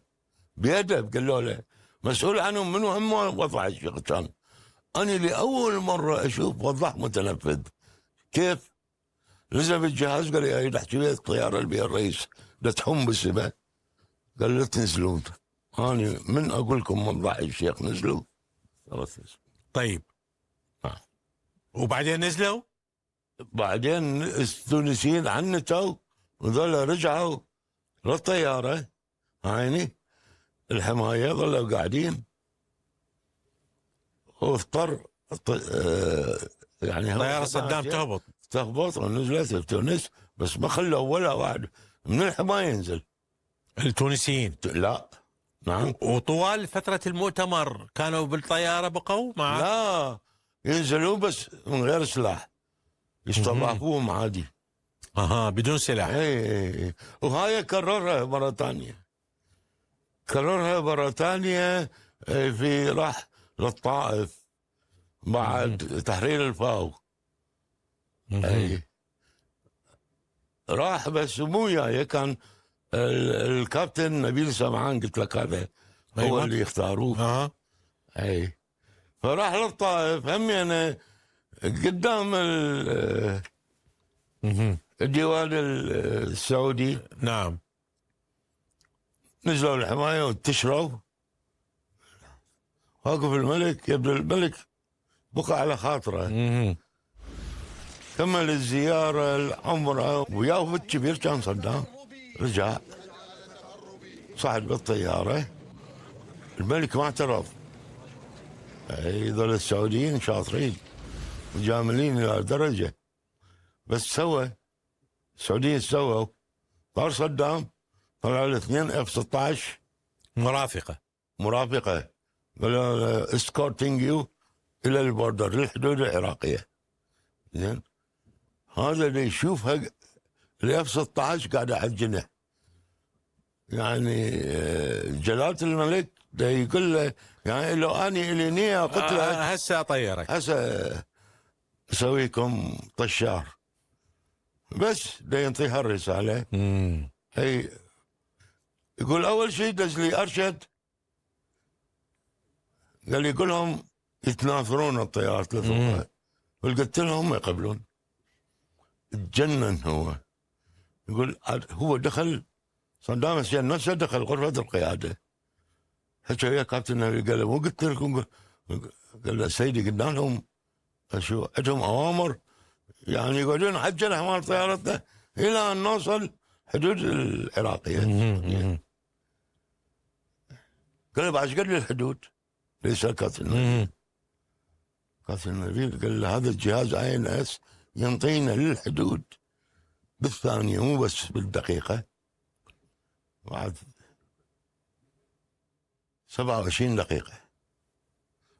S2: بيدب. قالوا له مسؤول عنهم منو هم وضع الشيخ كان. انا لاول مره اشوف وضح متنفذ كيف نزل بالجهاز. قال لي نحكي بيه الطياره اللي بيها الرئيس لا تحوم بالسماء. قال لا تنزلون. انا من اقول لكم وضح الشيخ نزلوا.
S1: طيب وبعدين نزلوا؟
S2: بعدين التونسيين عنتوا وظلوا رجعوا للطيارة. عيني الحماية ظلوا قاعدين واضطر يعني
S1: طيارة صدام تهبط
S2: ونزلت في تونس. بس ما خلوا ولا واحد من الحماية ينزل.
S1: التونسيين؟
S2: لا. نعم.
S1: وطوال فترة المؤتمر كانوا بالطيارة بقوا معه؟
S2: لا ينزلوا بس من غير سلاح، يستضعفوهم عادي.
S1: بدون سلاح.
S2: اي وهاي كررها مرة ثانية في راح للطائف بعد تحرير الفاو. اي راح بس مو وياي، كان الكابتن نبيل سمعان قلت لك هذا هو اللي يختاروه. اي فراح للطائف همينه قدام الديوان السعودي.
S1: نعم.
S2: نزلوا الحماية وانتشروا. واقف الملك، يبدو الملك بقى على خاطره. كمل الزيارة العمرة وياه بنت كبير كان صدام. رجع صعد بالطيارة، الملك ما اعترض. ذول السعوديين شاطرين وجاملين الى درجه، بس السعوديين سووا طار صدام، طلعوا الاثنين F-16 مرافقه، قالوا اسكورتنج يو الى البوردر للحدود العراقيه. زين، هذا اللي يشوفها F-16 قاعده على الجنح، يعني جلاله الملك ده يقول له يعني لو اني الي نيه قلت له
S1: هسه اطيرك،
S2: هسه اسويكم طشار، بس ده ينطيها الرساله. هي يقول اول شيء دز لي ارشد، قال يقول لهم يتناثرون الطيارات لفوقها، قلت لهم ما يقبلون. تجنن هو، يقول هو دخل صدام حسين نفسه دخل غرفه القياده، حكى ويا كابتن النبي، قال له مو قلت لكم؟ قال له سيدي قلنا لهم شو عندهم اوامر يعني يقعدون عجل احمال طيارتنا الى ان نوصل حدود العراقيه. قال له بعد قد الحدود؟ ليس كابتن النبي. كابتن النبي قال له هذا الجهاز INS ينطينا للحدود بالثانيه مو بس بالدقيقه. بعد 27 دقيقه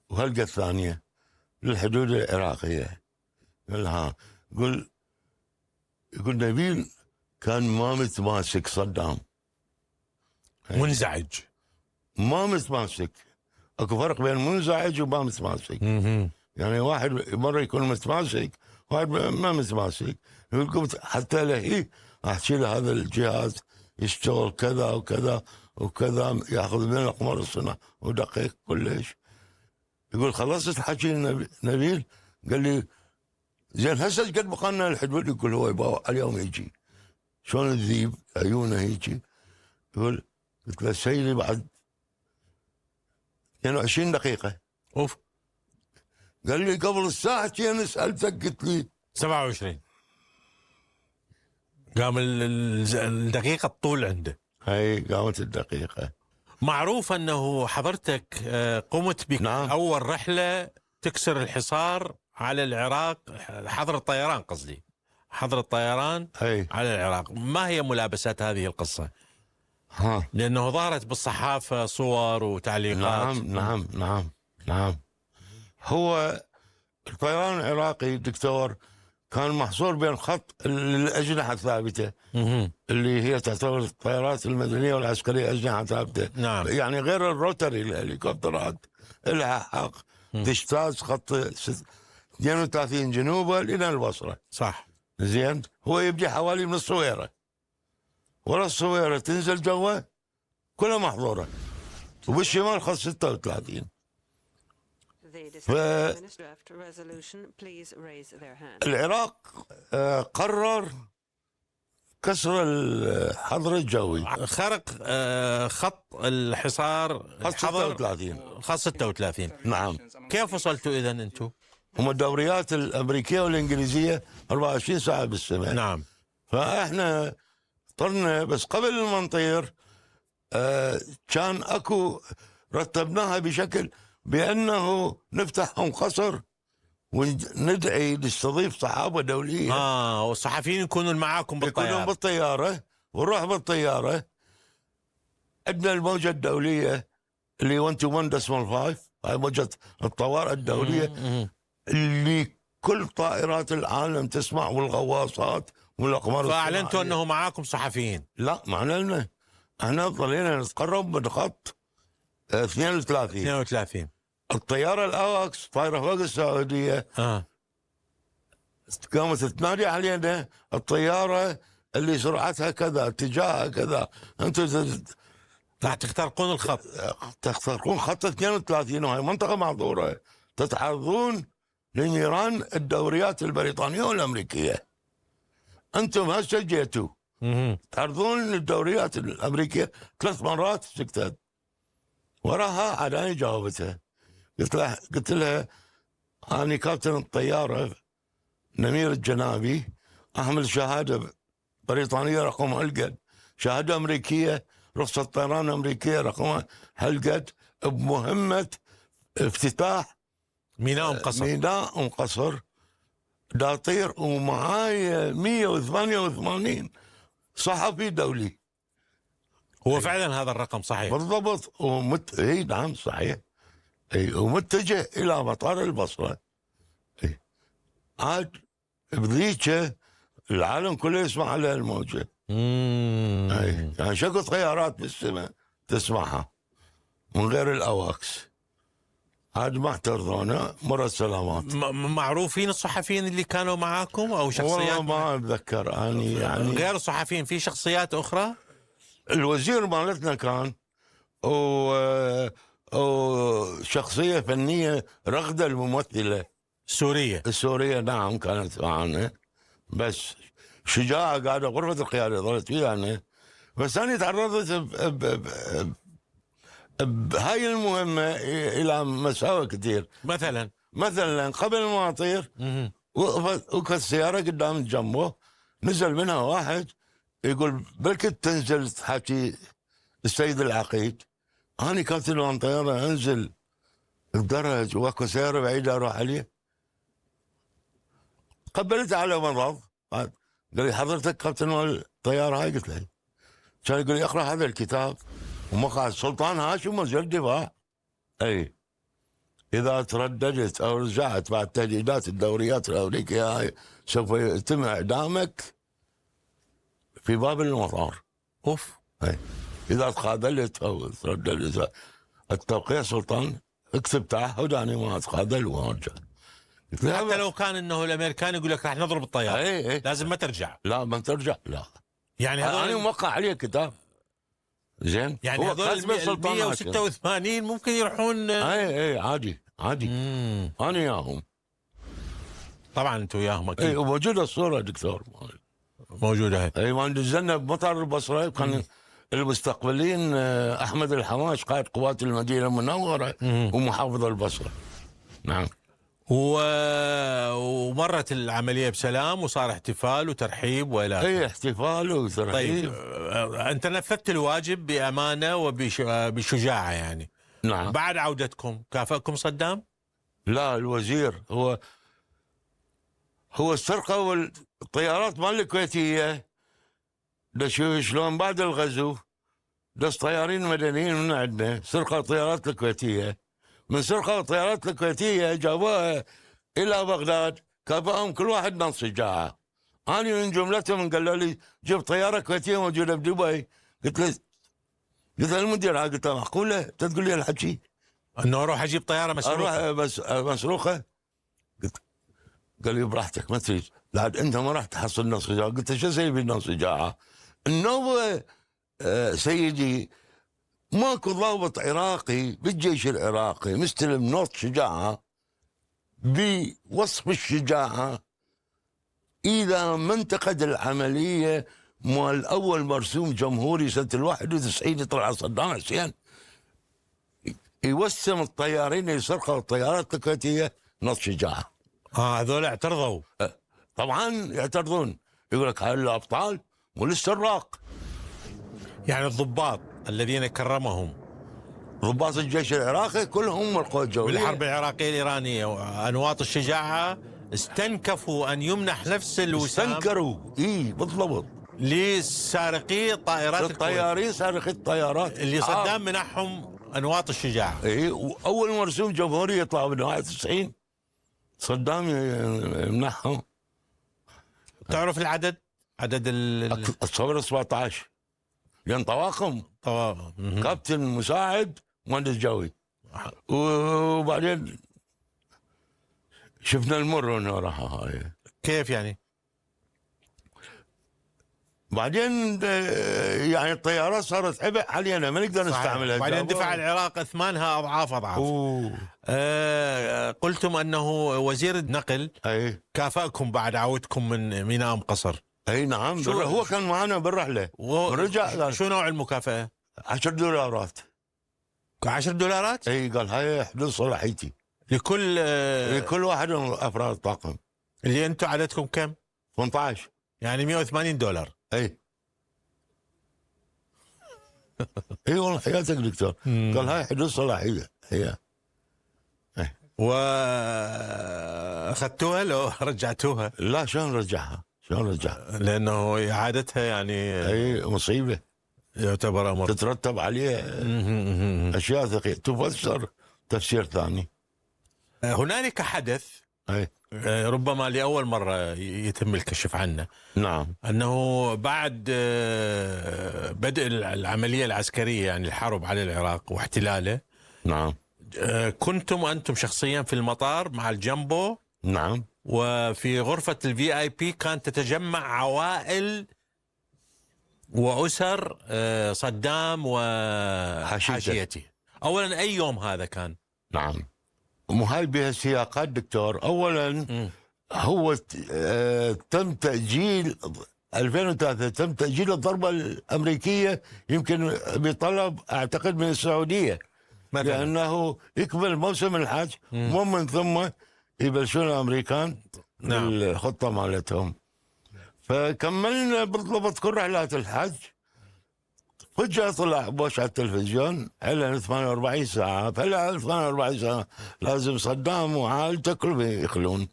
S2: وهلقى الثانيه للحدود العراقيه. قال ها، يقول نبيل كان ما متماسك صدام،
S1: منزعج،
S2: ما متماسك. اكو فرق بين منزعج وما متماسك. يعني واحد مره يكون متماسك، واحد ما متماسك. يقول حتى له احكي له هذا الجهاز يشتغل كذا وكذا وكذا، ياخذ من الاقمار الصناعي ودقيق كلش. يقول خلصت حكي نبيل؟ قال لي زين هسه قد بقالنا الحدود؟ يقول هو يبغى اليوم يجي. شلون الذيب عيونه هيجي؟ يقول قلت له سيدي بعد 22 دقيقة.
S1: اوف.
S2: قال لي قبل الساعتين سألتك قلت لي
S1: 27. قام الدقيقة الطول عنده.
S2: هاي قامت الدقيقة.
S1: معروف أنه حضرتك قمت بك
S2: نعم.
S1: أول رحلة تكسر الحصار على العراق، حظر الطيران قصدي، حظر الطيران
S2: هاي.
S1: على العراق. ما هي ملابسات هذه القصة؟
S2: ها.
S1: لأنه ظهرت بالصحافة صور وتعليقات.
S2: نعم. هو الطيران العراقي دكتور كان محصور بين خط الأجنحة الثابتة اللي هي تعتبر الطيارات المدنية والعسكرية أجنحة ثابتة.
S1: نعم.
S2: يعني غير الروتري الهليكوبترات لها حق تجتاز خط 32 جنوبا إلى البصرة.
S1: صح.
S2: زين، هو يبدي حوالي من الصويرة، ورا الصويرة تنزل جوا كلها محظورة، وبالشمال خط 36. العراق قرر كسر الحظر الجوي،
S1: خرق خط الحصار،
S2: خط 36.
S1: خط 36.
S2: نعم.
S1: كيف وصلتوا إذن أنتم؟
S2: هم الدوريات الأمريكية والإنجليزية 24 ساعة بالسماء.
S1: نعم.
S2: فإحنا طرنا، بس قبل ما نطير كان أكو رتبناها بشكل بأنه نفتحهم قصر وندعي نستضيف صحابة دولية.
S1: والصحفيين يكونون معاكم بالطيارة.
S2: يكونون بالطيارة، ونروح بالطيارة. عندنا الموجة الدولية اللي 121.5، هاي موجة الطوارئ الدولية اللي كل طائرات العالم تسمع، والغواصات والأقمار.
S1: فأعلنتوا أنه معاكم صحفيين؟
S2: لا، ما أعلنا. احنا ظلينا نتقرب من خط 32. الطيارة الأواكس طايرة فوق السعودية قامت تنادي علينا الطيارة اللي سرعتها كذا، اتجاهها كذا، انتم
S1: راح تخترقون الخط،
S2: تخترقون خط 32 وهي منطقة معذورة، تتعرضون لنيران الدوريات البريطانية والأمريكية. انتم هسه جيتوا تعرضون للدوريات الأمريكية 3 مرات. سكتت. وراها عداني جاوبتها، قلت لها أنا كابتن الطيارة نمير الجنابي، أحمل شهادة بريطانية رقم هالقد، شهادة أمريكية، رخصة طيران أمريكية رقم هالقد، بمهمة افتتاح
S1: ميناء قصر.
S2: ميناء قصر دا طير ومعاي 188 صحفي دولي.
S1: هو فعلا هذا الرقم صحيح؟
S2: بالضبط. اي نعم صحيح. اي ومتجه الى مطار البصره. اي عاد بذيك العالم كله يسمع على الموجه. اي يعني شكو طيارات بالسماء تسمعها من غير الاواكس. عاد ما اعترضونا مرة سلامات.
S1: معروفين الصحفيين اللي كانوا معاكم او شخصيات؟
S2: والله ما اتذكر اني يعني
S1: غير الصحفيين في شخصيات اخرى؟
S2: الوزير مالتنا كان وشخصية فنية رغدة الممثلة السورية نعم كانت معنا. بس شجاعة قاعدة غرفة القيادة ظلت ويانا. بس أنا تعرضت بهاي المهمة إلى مساوئ كثير. مثلا قبل ما أطير وقفت السيارة قدام جنبه، نزل منها واحد يقول بلكت تنزل تحكي السيد العقيد. أنا كابتن وان طيارة أنزل الدرج واكو سيارة بعيدة أروح عليه. قبلت على مرض قال لي حضرتك كابتن الطيارة هاي؟ قلت له. كان يقول لي اقرأ هذا الكتاب ومقعد سلطان هاشم وزير الدفاع. اي اذا ترددت او رجعت بعد تهديدات الدوريات الامريكيه هاي سوف يتم اعدامك في باب المطار.
S1: اوف.
S2: اي اذا تخاذلت او ترددت التوقيع سلطان اكتب تعهد اني ما اتخاذل وارجع.
S1: حتى لو كان انه الامريكان يقول لك راح نضرب الطياره
S2: اي
S1: لازم ما ترجع.
S2: لا ما ترجع لا.
S1: يعني هذول
S2: انا موقع عليه كتاب. زين
S1: يعني هذول 186 ممكن يروحون.
S2: اي عادي. انا وياهم.
S1: طبعا انتم وياهم اكيد.
S2: اي وموجوده الصوره دكتور
S1: موجوده هي.
S2: اي ما نزلنا بمطار البصره كان المستقبلين احمد الحماش قائد قوات المدينه المنوره ومحافظ البصره. نعم.
S1: ومرت العمليه بسلام وصار احتفال وترحيب ولا؟
S2: اي احتفال وترحيب.
S1: طيب انت نفذت الواجب بامانه وبشجاعه يعني.
S2: نعم.
S1: بعد عودتكم كافأكم صدام؟
S2: لا الوزير هو السرقه والطيارات مال الكويتيه شلون بعد الغزو دس طيارين مدنيين من عندنا سرقه الطيارات الكويتيه. من سرقه الطيارات الكويتيه جابوها الى بغداد كافأهم كل واحد نص شجاعه. انا من جملتهم قالوا لي جيب طياره كويتيه موجوده بدبي. قلت له المدير قلت له معقوله تقول لي الحكي
S1: انه اروح اجيب طياره مسروقه؟
S2: اروح بس مسروقه. قال لي براحتك ما تريد لعد انت ما راح تحصل نص شجاعه. قلت له شو اسوي بالنص شجاعه؟ النوبه سيدي ماكو ضابط عراقي بالجيش العراقي مستلم نص شجاعه بوصف الشجاعه اذا ما انتقد العمليه مال اول مرسوم جمهوري سنه 91 يطلع صدام حسين يوسم الطيارين اللي سرقوا الطيارات الكويتيه نص شجاعه.
S1: هذول اعترضوا؟
S2: طبعا يعترضون يقول لك هاي الابطال مو للسراق.
S1: يعني الضباط الذين كرمهم
S2: ضباط الجيش العراقي كلهم من القوى الجويه
S1: بالحرب العراقيه الايرانيه وانواط الشجاعه استنكفوا ان يمنح نفس الوسام.
S2: استنكروا بالضبط
S1: لسارقي الطائرات
S2: الطيارين سارقي الطيارات
S1: اللي صدام منحهم انواط الشجاعه.
S2: واول مرسوم جمهوري يطلع بنهايه 90 صدام يمنحهم.
S1: تعرف العدد؟ عدد
S2: اتصور 17 لان طواقم كابتن مساعد مهندس جوي. وبعدين شفنا المر وراها هاي.
S1: كيف يعني؟
S2: بعدين يعني الطيارات صارت عبء علينا ما نقدر نستعملها.
S1: بعدين دفع العراق اثمانها اضعاف. قلتم انه وزير النقل كافأكم بعد عودتكم من ميناء قصر.
S2: اي نعم هو كان معنا بالرحله ورجع.
S1: شو نوع المكافأة؟
S2: $10.
S1: 10 دولارات؟
S2: اي قال هاي حدود صلاحيتي
S1: لكل
S2: واحد من افراد الطاقم.
S1: اللي انتم عددكم كم؟
S2: 18
S1: يعني $180.
S2: اي والله حياتك دكتور. قال هاي حدود صلاحيه هي.
S1: واخذتوها لو رجعتوها؟
S2: لا، شلون رجعها؟
S1: لانه اعادتها يعني
S2: اي مصيبه
S1: يعتبر امر
S2: تترتب عليه اشياء ثقيله تفسر تفسير ثاني.
S1: هنالك حدث
S2: اي
S1: ربما لاول مره يتم الكشف عنه،
S2: نعم
S1: انه بعد بدء العمليه العسكريه يعني الحرب على العراق واحتلاله،
S2: نعم
S1: كنتم انتم شخصيا في المطار مع الجامبو،
S2: نعم
S1: وفي غرفه الفي اي بي كانت تتجمع عوائل واسر صدام وحاشيته. اولا اي يوم هذا كان؟
S2: نعم. مو هاي بها سياقات دكتور. اولا هو تم تاجيل 2003 تم تاجيل الضربه الامريكيه يمكن بطلب اعتقد من السعوديه
S1: مثلا
S2: لانه يكمل موسم الحج ومن ثم يبلشون الامريكان
S1: نعم.
S2: بالخطه مالتهم. فكملنا بالضبط كل رحلات الحج. فجأة طلع بوش على التلفزيون اعلن 48 ساعة. فلا 48 ساعة لازم صدام وعائلته كلهم يخلون.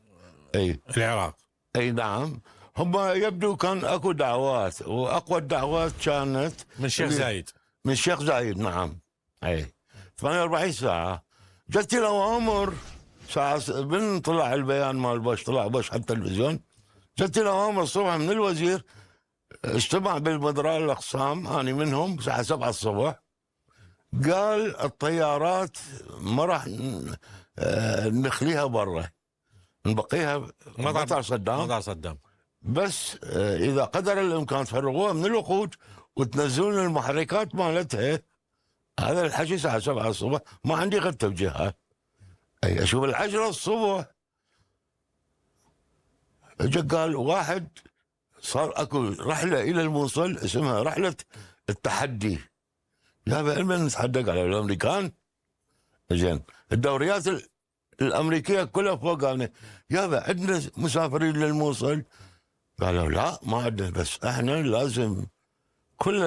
S2: اي
S1: العراق.
S2: اي نعم. هم يبدو كان اكو دعوات، واقوى الدعوات كانت
S1: من الشيخ زايد.
S2: من الشيخ زايد نعم. اي 48 ساعة جت الأوامر ساعة من طلع البيان مال بوش، طلع بوش على التلفزيون، جت الأوامر الصبح من الوزير، اجتمع بالمدراء الأقسام أنا منهم الساعة 7 الصبح، قال الطيارات ما راح نخليها برا، نبقيها مطار صدام. بس إذا قدر الإمكان تفرغوها من الوقود وتنزلون المحركات مالتها. هذا الحكي الساعة 7 الصبح، ما عندي غير توجيهات. أي أشوف العشرة الصبح اجى قال واحد صار اكو رحله الى الموصل اسمها رحله التحدي. يابا من نتحدق على الامريكان؟ زين الدوريات الامريكيه كلها فوق قالنا يابا عندنا مسافرين للموصل. قالوا لا ما عندنا، بس احنا لازم كل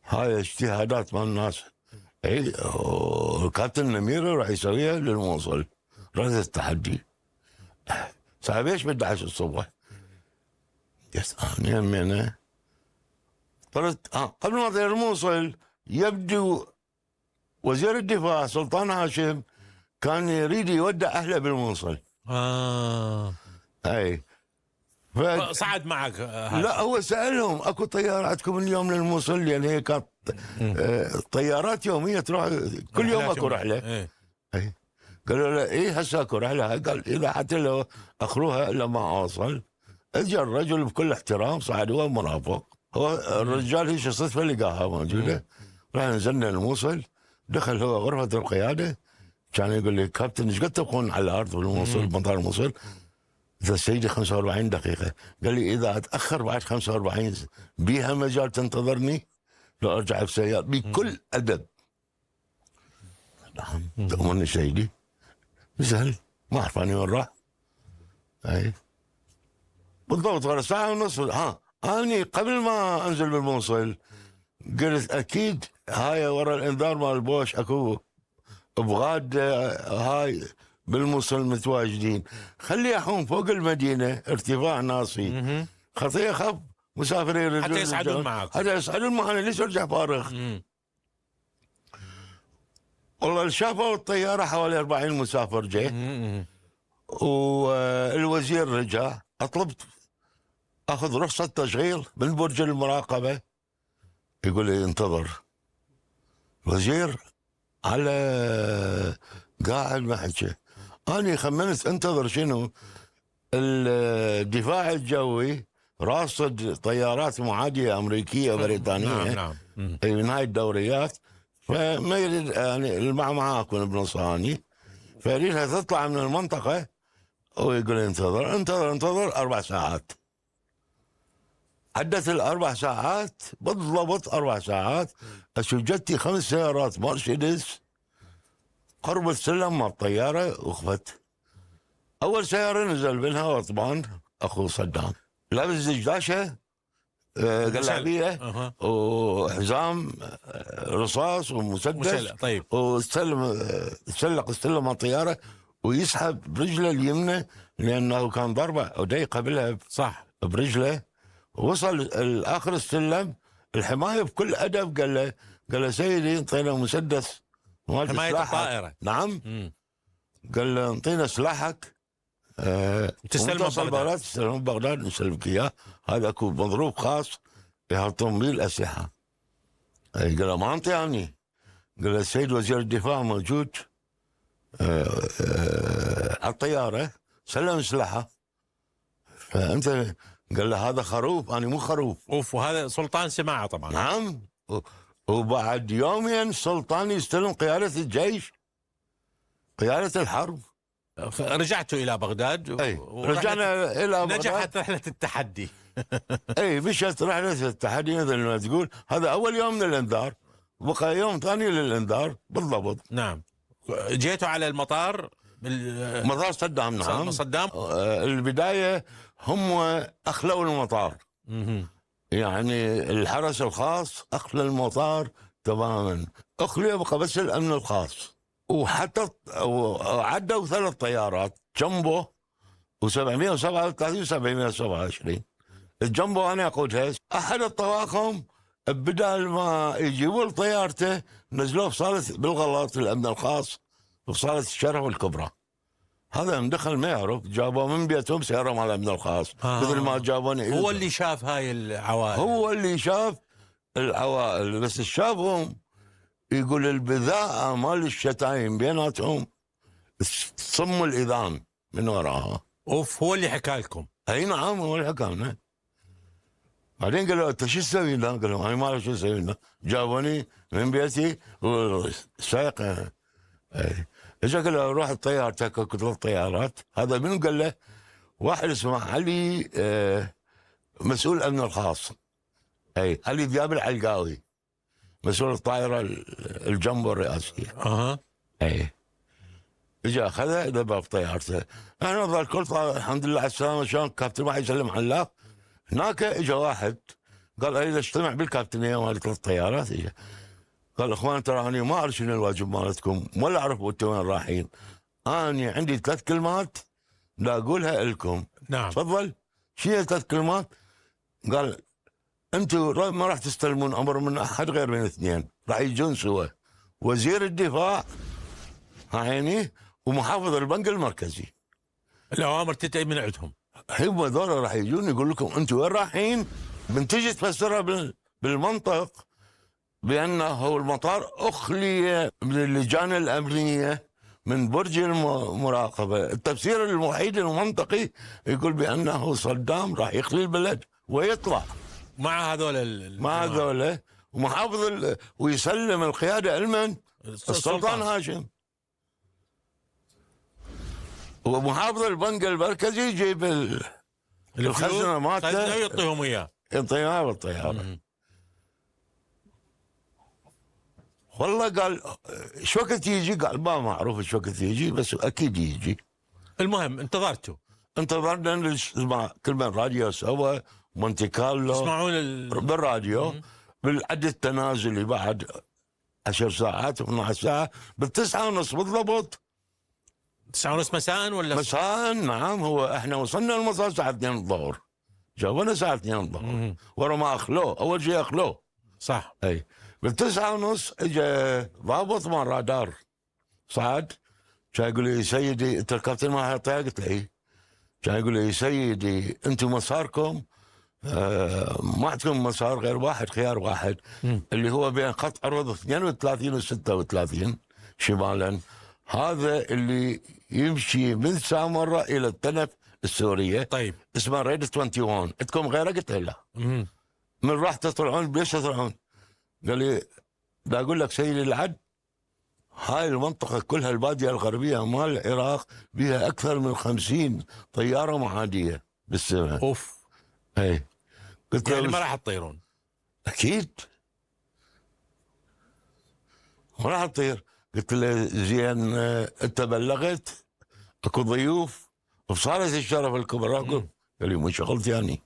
S2: هاي اجتهادات مال الناس. اي الكابتن نميري راح يسويها للموصل رحله التحدي. صاحب ايش ب 11 الصبح؟ انا يمينه قلت قبل ما اطير الموصل يبدو وزير الدفاع سلطان هاشم كان يودع اهله بالموصل. اي
S1: صعد معك
S2: لا هو سالهم اكو طياراتكم اليوم للموصل؟ لان هي كانت طيارات يوميه تروح كل يوم اكو رحله. اي قالوا له ايه هسه اكو رحله. قال اذا حتى لو اخروها الا ما اوصل. اجى الرجل بكل احترام صعد هو مرافق، هو الرجال هيك صدفه لقاها موجوده. راح نزلنا الموصل، دخل هو غرفه القياده، كان يقول لي كابتن ايش قد تبقون على الارض بالموصل مطار الموصل؟ قلت سيدي 45 دقيقه. قال لي اذا اتاخر بعد 45 بيها مجال تنتظرني لو ارجع بسيارة بكل ادب. نعم تأمرني سيدي. سهل ما اعرف اني وين راح. اي بالضبط ورا ساعة ونص. اني قبل ما انزل بالموصل قلت اكيد هاي ورا الانذار مال بوش اكو بغاد هاي بالموصل متواجدين، خلي يحوم فوق المدينة ارتفاع ناصي خطية خف مسافرين
S1: حتى يصعدون معك،
S2: حتى يصعدون معنا ليش ارجع فارغ. والله شافوا الطيارة حوالي 40 مسافر جاي والوزير رجع. طلبت اخذ رخصة تشغيل من برج المراقبة، يقول لي انتظر. الوزير على قاعد ما حكى. انا خمنت انتظر شنو؟ الدفاع الجوي راصد طيارات معادية امريكية بريطانية
S1: نعم.
S2: من هاي الدوريات، فما يريد يعني المعمعة اكون بنصاني، فيريدها تطلع من المنطقة ويقول انتظر 4 ساعات. عدت ال4 ساعات بالضبط 4 ساعات. اشوف جتي 5 سيارات مرسيدس قرب السلم مال الطيارة وخفت. اول سيارة نزل منها وطبان اخو صدام لابس دشداشة قلابيه وحزام رصاص ومسدس.
S1: طيب.
S2: سلق استلم الطياره ويسحب برجله اليمنى لانه كان ضربه ودي قبلها
S1: صح
S2: برجله. وصل الاخر السلم الحمايه بكل ادب قال له سيدي انطينا مسدس
S1: حمايه الطائره.
S2: نعم. قال له انطينا سلاحك
S1: تستلم بغداد.
S2: تستلم بغداد نسلمك اياه. هذا اكو مضروب خاص يحطون به الاسلحه. قال له ما انت يعني. قال له السيد وزير الدفاع موجود على الطياره سلم سلاحه. فانت قال له هذا خروف انا مو خروف.
S1: وهذا سلطان سماعه طبعا.
S2: نعم. وبعد يومين سلطان يستلم قياده الجيش قياده الحرب.
S1: رجعتوا الى بغداد.
S2: رجعنا الى بغداد.
S1: نجحت رحله التحدي.
S2: مشت رحله التحدي مثل ما تقول. هذا اول يوم من الانذار. بقى يوم ثاني للانذار بالضبط.
S1: نعم. جيتوا على المطار
S2: مطار صدام. نعم
S1: صدام.
S2: البدايه هم اخلوا المطار. يعني الحرس الخاص اخلى المطار تماما. اخلي بقى بس الامن الخاص. وحتى عدوا 3 طيارات جنبو و737 و727. الجنبو انا اقودها. احد الطواقم بدال ما يجيبوا طيارته نزلوه بصاله بالغلط الامن الخاص بصاله الشرف الكبرى. هذا مدخل ما يعرف. جابوه من بيتهم سيارة مع الامن الخاص. مثل ما جابوني.
S1: هو اللي شاف هاي العوائل.
S2: هو اللي شاف العوائل. بس شافهم يقول البذاءة مال الشتايم بيناتهم صم الاذان من وراها.
S1: هو اللي حكى لكم.
S2: اي نعم هو اللي حكى لنا. بعدين قالوا انت شو تسوي لنا؟ قالوا انا ما اعرف شو اسوي لنا. جابوني من بيتي والسائق اجى قال له روح الطيارة. تكو 3 طيارات. هذا منو؟ قال له واحد اسمه علي مسؤول الامن الخاص. علي ذياب العلقاوي مسؤول الطائرة الجنبو الرئاسية. اجى اخذها ذبح بطيارته. احنا ظل الكل الحمد لله على السلامة. شلون كابتن ما يسلم على الله. هناك اجى واحد قال اريد اجتمع بالكابتنية مال 3 طيارات. اجى قال اخوان ترى انا ما اعرف شنو الواجب مالتكم ولا اعرف انتم وين رايحين. انا عندي 3 كلمات لا اقولها لكم.
S1: نعم.
S2: تفضل. شنو 3 كلمات؟ قال انتم ما راح تستلمون امر من احد غير من 2. راح يجون سوا وزير الدفاع عيني ومحافظ البنك المركزي.
S1: الاوامر تتأي من عندهم.
S2: هم هذول راح يجون يقول لكم انتم وين رايحين. بنتيجي تفسرها بالمنطق بأنه المطار أخلي من اللجان الأمنية من برج المراقبة. التفسير الوحيد المنطقي يقول بأنه صدام راح يخلي البلد ويطلع
S1: مع هذول
S2: مع هذول ومحافظ ويسلم القيادة لمن؟ السلطان هاشم. ومحافظ البنك المركزي يجيب الخزنة مالته
S1: يعطيهم إياه.
S2: يعطيهم بالطيارة. والله قال شو وقت يجي؟ قال ما معروف شو وقت يجي بس اكيد يجي.
S1: المهم انتظرنا
S2: نسمع كل من راديو سوا مونتي كارلو
S1: تسمعون
S2: بالراديو بالعد التنازلي بعد 10 ساعات 12 ساعه ب9:30 بالضبط.
S1: 9:30 مساء ولا
S2: مساء؟ نعم. هو احنا وصلنا المطار الساعه 2 الظهر. جابونا الساعه 2 الظهر ورا ما اخلوه. اول شيء اخلوه
S1: صح.
S2: اي ب9:30 اجى ضابط مال رادار صعد. كان يقول لي سيدي انت الكابتن ما اعطيه؟ قلت له اي. كان يقول لي سيدي انتم مساركم ما عندكم مسار غير واحد خيار واحد اللي هو بين خط عرض 32 و 36 شمالا. هذا اللي يمشي من سامرة الى التنف السورية.
S1: طيب.
S2: اسمه ريد 21. عندكم غيره؟ قلت له لا. من راح تطلعون ليش تطلعون؟ قال لي دا اقول لك سيدي العد هاي المنطقة كلها البادية الغربية مال العراق بها أكثر من 50 طيارة معادية بالسماء.
S1: أوف.
S2: اي. قلت
S1: يعني ما راح تطيرون؟
S2: أكيد ما راح تطير. قلت له زين أنت بلغت أكو ضيوف بصالة الشرف الكبرى؟ قال لي مو شغلتي يعني.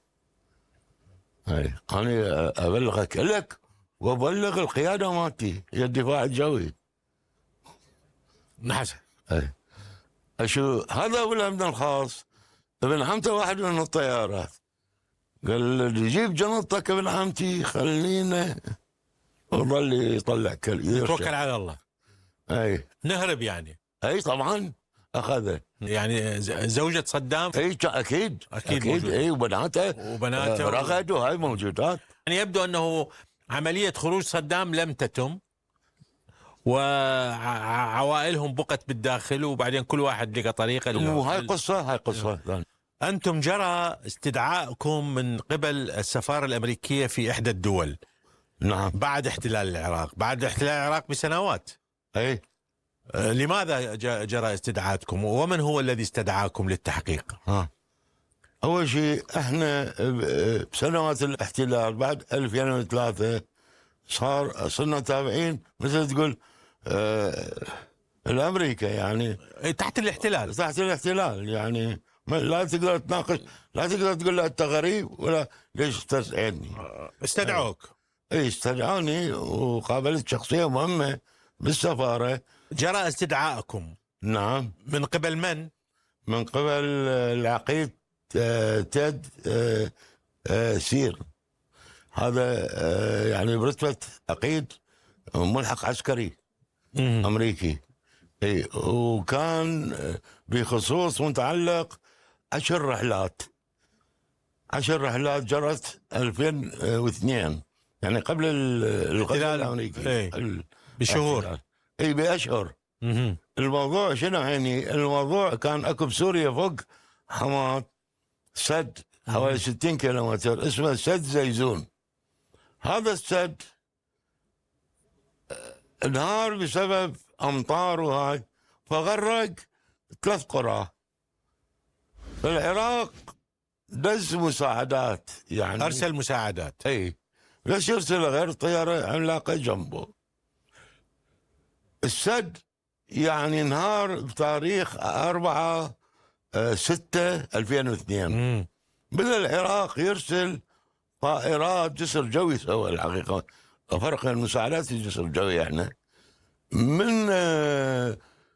S2: اي انا ابلغك لك وابلغ القياده مالتي هي الدفاع الجوي.
S1: حسن.
S2: اي اشو هذا بالامن الخاص ابن عمته واحد من الطيارات قال لي جيب جنطتك ابن عمتي خلينا وظل يطلع
S1: توكل على الله.
S2: اي
S1: نهرب يعني.
S2: اي طبعا اخذه
S1: يعني زوجة صدام.
S2: اي اكيد
S1: اكيد
S2: اي وبناته رغد وهاي موجودات.
S1: يعني يبدو انه عملية خروج صدام لم تتم وعوائلهم بقت بالداخل وبعدين كل واحد لقى طريقة.
S2: وهاي قصة
S1: أنتم جرى استدعائكم من قبل السفارة الأمريكية في إحدى الدول.
S2: نعم.
S1: بعد احتلال العراق، بعد احتلال العراق بسنوات.
S2: اي
S1: لماذا جرى استدعاءكم ومن هو الذي استدعاكم للتحقيق؟
S2: أول شيء احنا بسنوات الاحتلال بعد 2003 صرنا تابعين مثل تقول الأمريكا يعني
S1: تحت الاحتلال
S2: يعني لا تقدر تناقش، لا تقدر تقول له أنت غريب ولا ليش تسألني.
S1: استدعوك.
S2: اي استدعوني وقابلت شخصية مهمة بالسفارة.
S1: جرى استدعائكم.
S2: نعم.
S1: من قبل من؟ من
S2: قبل العقيد تيد سير. هذا يعني برتبة عقيد ملحق عسكري أمريكي. اي وكان بخصوص متعلق 10 رحلات جرت 2002 يعني قبل الغزو الأمريكي
S1: بشهور.
S2: اي بأشهر. الموضوع شنو يعني؟ الموضوع كان اكو بسوريا فوق حماة سد حوالي 60 كيلومتر اسمه سد زيزون. هذا السد انهار بسبب امطار وهاي فغرق 3 قرى. العراق دز مساعدات يعني
S1: ارسل مساعدات.
S2: اي بس يرسل غير طياره عملاقه جنبه. السد يعني انهار بتاريخ 4/6/2002. بدأ العراق يرسل طائرات جسر جوي سوى الحقيقة فرق المساعدات الجسر الجوي احنا من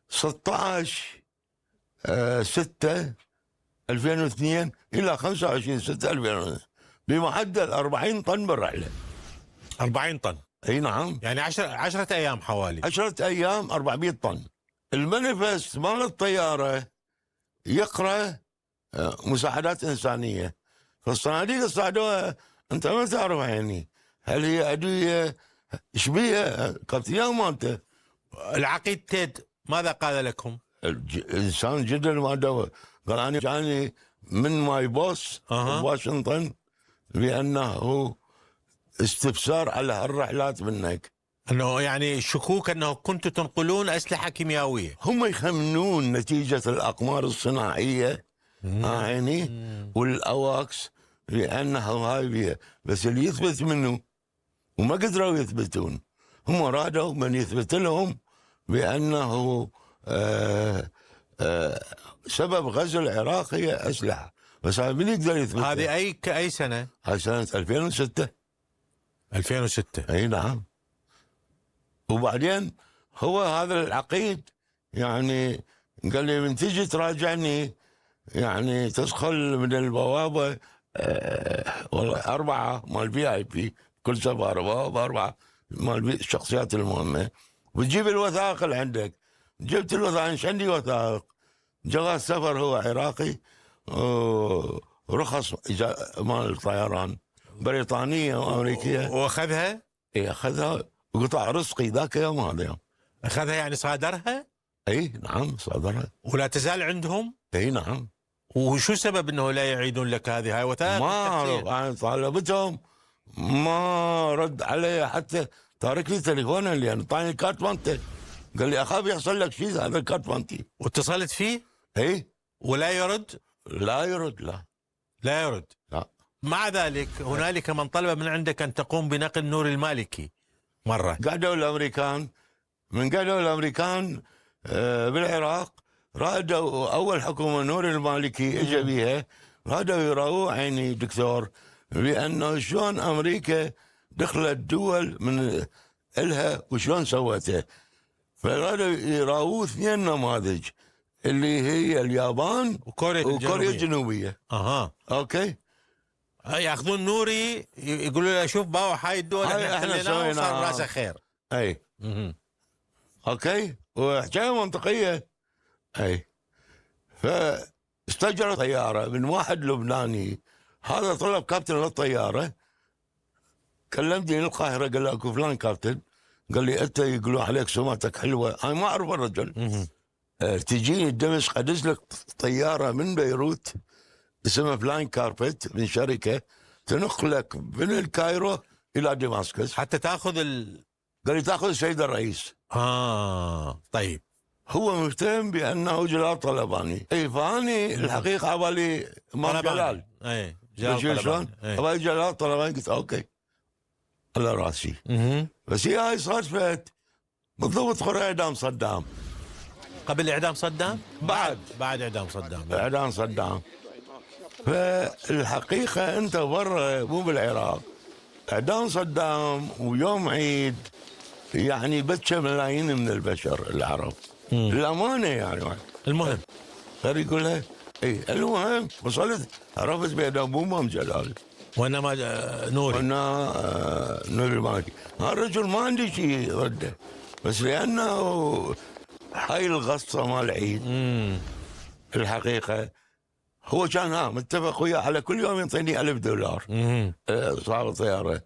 S2: 16/6/2002 إلى 25/6/2002 بمعدل 40 طن بالرحلة.
S1: 40 طن.
S2: اي نعم.
S1: يعني 10 ايام حوالي
S2: 10 ايام 400 طن. المانيفست مال الطياره يقرا مساعدات انسانيه. فالصناديق اللي صعدوها انت ما تعرف يعني هل هي ادويه ايش بيها قتليه مالته.
S1: العقيد تيد ماذا قال لكم؟
S2: انسان جدا مؤدب. قال انا جاني من ماي بوس واشنطن بانه استفسار على هالرحلات منك.
S1: انه يعني شكوك انه كنتوا تنقلون اسلحه كيميائيه.
S2: هم يخمنون نتيجه الاقمار الصناعيه يعني والاواكس لانه هاي بيها. بس اللي يثبت منه وما قدروا يثبتون. هم رادوا من يثبت لهم بانه سبب غزو العراق هي اسلحه. بس هذا من يقدر يثبت؟
S1: هذه اي سنه؟
S2: هاي سنه 2006.
S1: 2006.
S2: اي نعم. وبعدين هو هذا العقيد يعني قال لي من تجي تراجعني يعني تدخل من البوابه والله 4 مال VIP كل سفاره بوابه 4 مال الشخصيات المهمه وتجيب الوثائق اللي عندك. جبت الوثائق مش عندي وثائق. جواز سفر هو عراقي رخص مال الطيران بريطانيه وامريكيه
S1: واخذها؟
S2: اي اخذها وقطع رزقي ذاك يوم هذا يوم.
S1: اخذها يعني صادرها؟
S2: اي نعم صادرها.
S1: ولا تزال عندهم؟
S2: اي نعم.
S1: وشو سبب انه لا يعيدون لك هذه؟ هاي وثائق
S2: ما اعرف. انا طالبتهم ما رد علي حتى تارك لي تليفونه اللي يعني طاني الكارت مالته. قال لي اخاف يحصل لك شيء هذا الكارت مالتي.
S1: واتصلت فيه؟
S2: اي
S1: ولا يرد؟
S2: لا يرد.
S1: لا يرد.
S2: لا.
S1: مع ذلك هنالك من طلب من عندك ان تقوم بنقل نور المالكي مره.
S2: قعدوا الامريكان بالعراق رادوا اول حكومه نور المالكي اجى بيها رادوا يراووا عيني دكتور بأنه شلون أمريكا دخلت دول من إلها وشلون سوتها. فقالوا يراووا 2 نماذج اللي هي اليابان وكوريا الجنوبية. أوكي،
S1: ياخذون نوري يقولوا له شوف باو هاي الدول
S2: احنا سوينا
S1: صار راسه خير.
S2: اي اوكي، وحكايه منطقيه. اي، فاستجر طياره من واحد لبناني، هذا طلب كابتن للطياره، كلمتني للقاهره قال له اكو فلان كابتن، قال لي انت يقولون عليك سمعتك حلوه، انا ما اعرف الرجل. تجيني دمشق ادز لك طياره من بيروت اسمها فلاين كاربت من شركه تنقلك من الكايرو الى دمشق
S1: حتى تاخذ
S2: قال لي تاخذ السيد الرئيس.
S1: طيب،
S2: هو مهتم بانه جلال طلباني. اي، فاني الحقيقه عبالي امام جلال.
S1: اي، جلال
S2: شلون؟ عبالي جلال طلباني. قلت اوكي على راسي. بس هي هاي صدفت بالضبط قرأ اعدام صدام.
S1: قبل اعدام صدام؟
S2: بعد
S1: اعدام صدام.
S2: اعدام صدام. فالحقيقه انت برا مو بالعراق، اعدام صدام ويوم عيد يعني بكى ملايين من البشر العرب. الامانه يعني.
S1: المهم
S2: صار يقولها اي المهم وصلت عرفت بان ابو امام جلال
S1: وانما نوري
S2: نوري المالكي. هذا الرجل ما عندي شيء ضده، بس لانه هاي الغصه مال العيد الحقيقه هو كان متفق وياه على كل يوم يعطيني $1000 صاحب الطياره.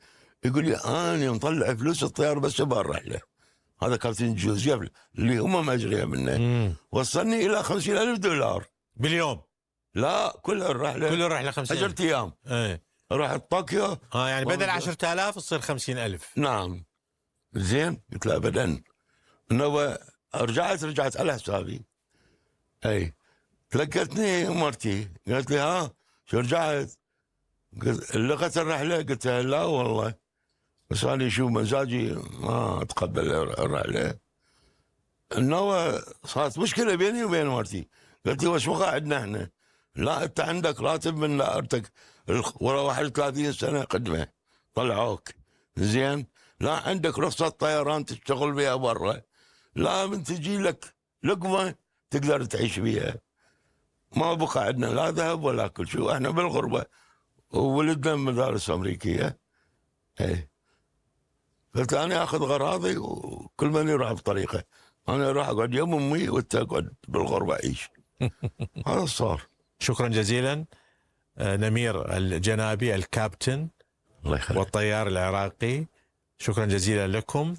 S2: يقول لي انا مطلع فلوس الطياره بس بالرحله. هذا كابتن جوزيف اللي هم مجريه منه وصلني الى $50,000
S1: باليوم.
S2: لا، كل الرحله
S1: 50
S2: 10 ايام. رحت طوكيو.
S1: يعني بدل 10,000 تصير 50,000.
S2: نعم. زين، قلت له ابدا. انه رجعت على حسابي. اي، تلقتني مرتي قالت لي ها شو رجعت؟ لغت الرحله؟ قلت لها لا والله، بس انا شو مزاجي ما اتقبل الرحله. انه صارت مشكله بيني وبين مرتي. قلت لي وش بقى عندنا احنا؟ لا انت عندك راتب من لارتك ورا 31 سنه خدمه طلعوك زين، لا عندك رخصه طيران تشتغل بها برا، لا من تجي لك لقمه تقدر تعيش بيها. ما بقى عندنا لا ذهب ولا كل شيء، احنا بالغربه وولدنا بمدارس امريكيه. ايه، قلت انا اخذ غراضي وكل من يروح بطريقه، انا اروح اقعد يم امي وانت اقعد بالغربه عيش. هذا صار.
S1: شكرا جزيلا نمير الجنابي الكابتن
S2: الله يخليك
S1: والطيار العراقي، شكرا جزيلا لكم.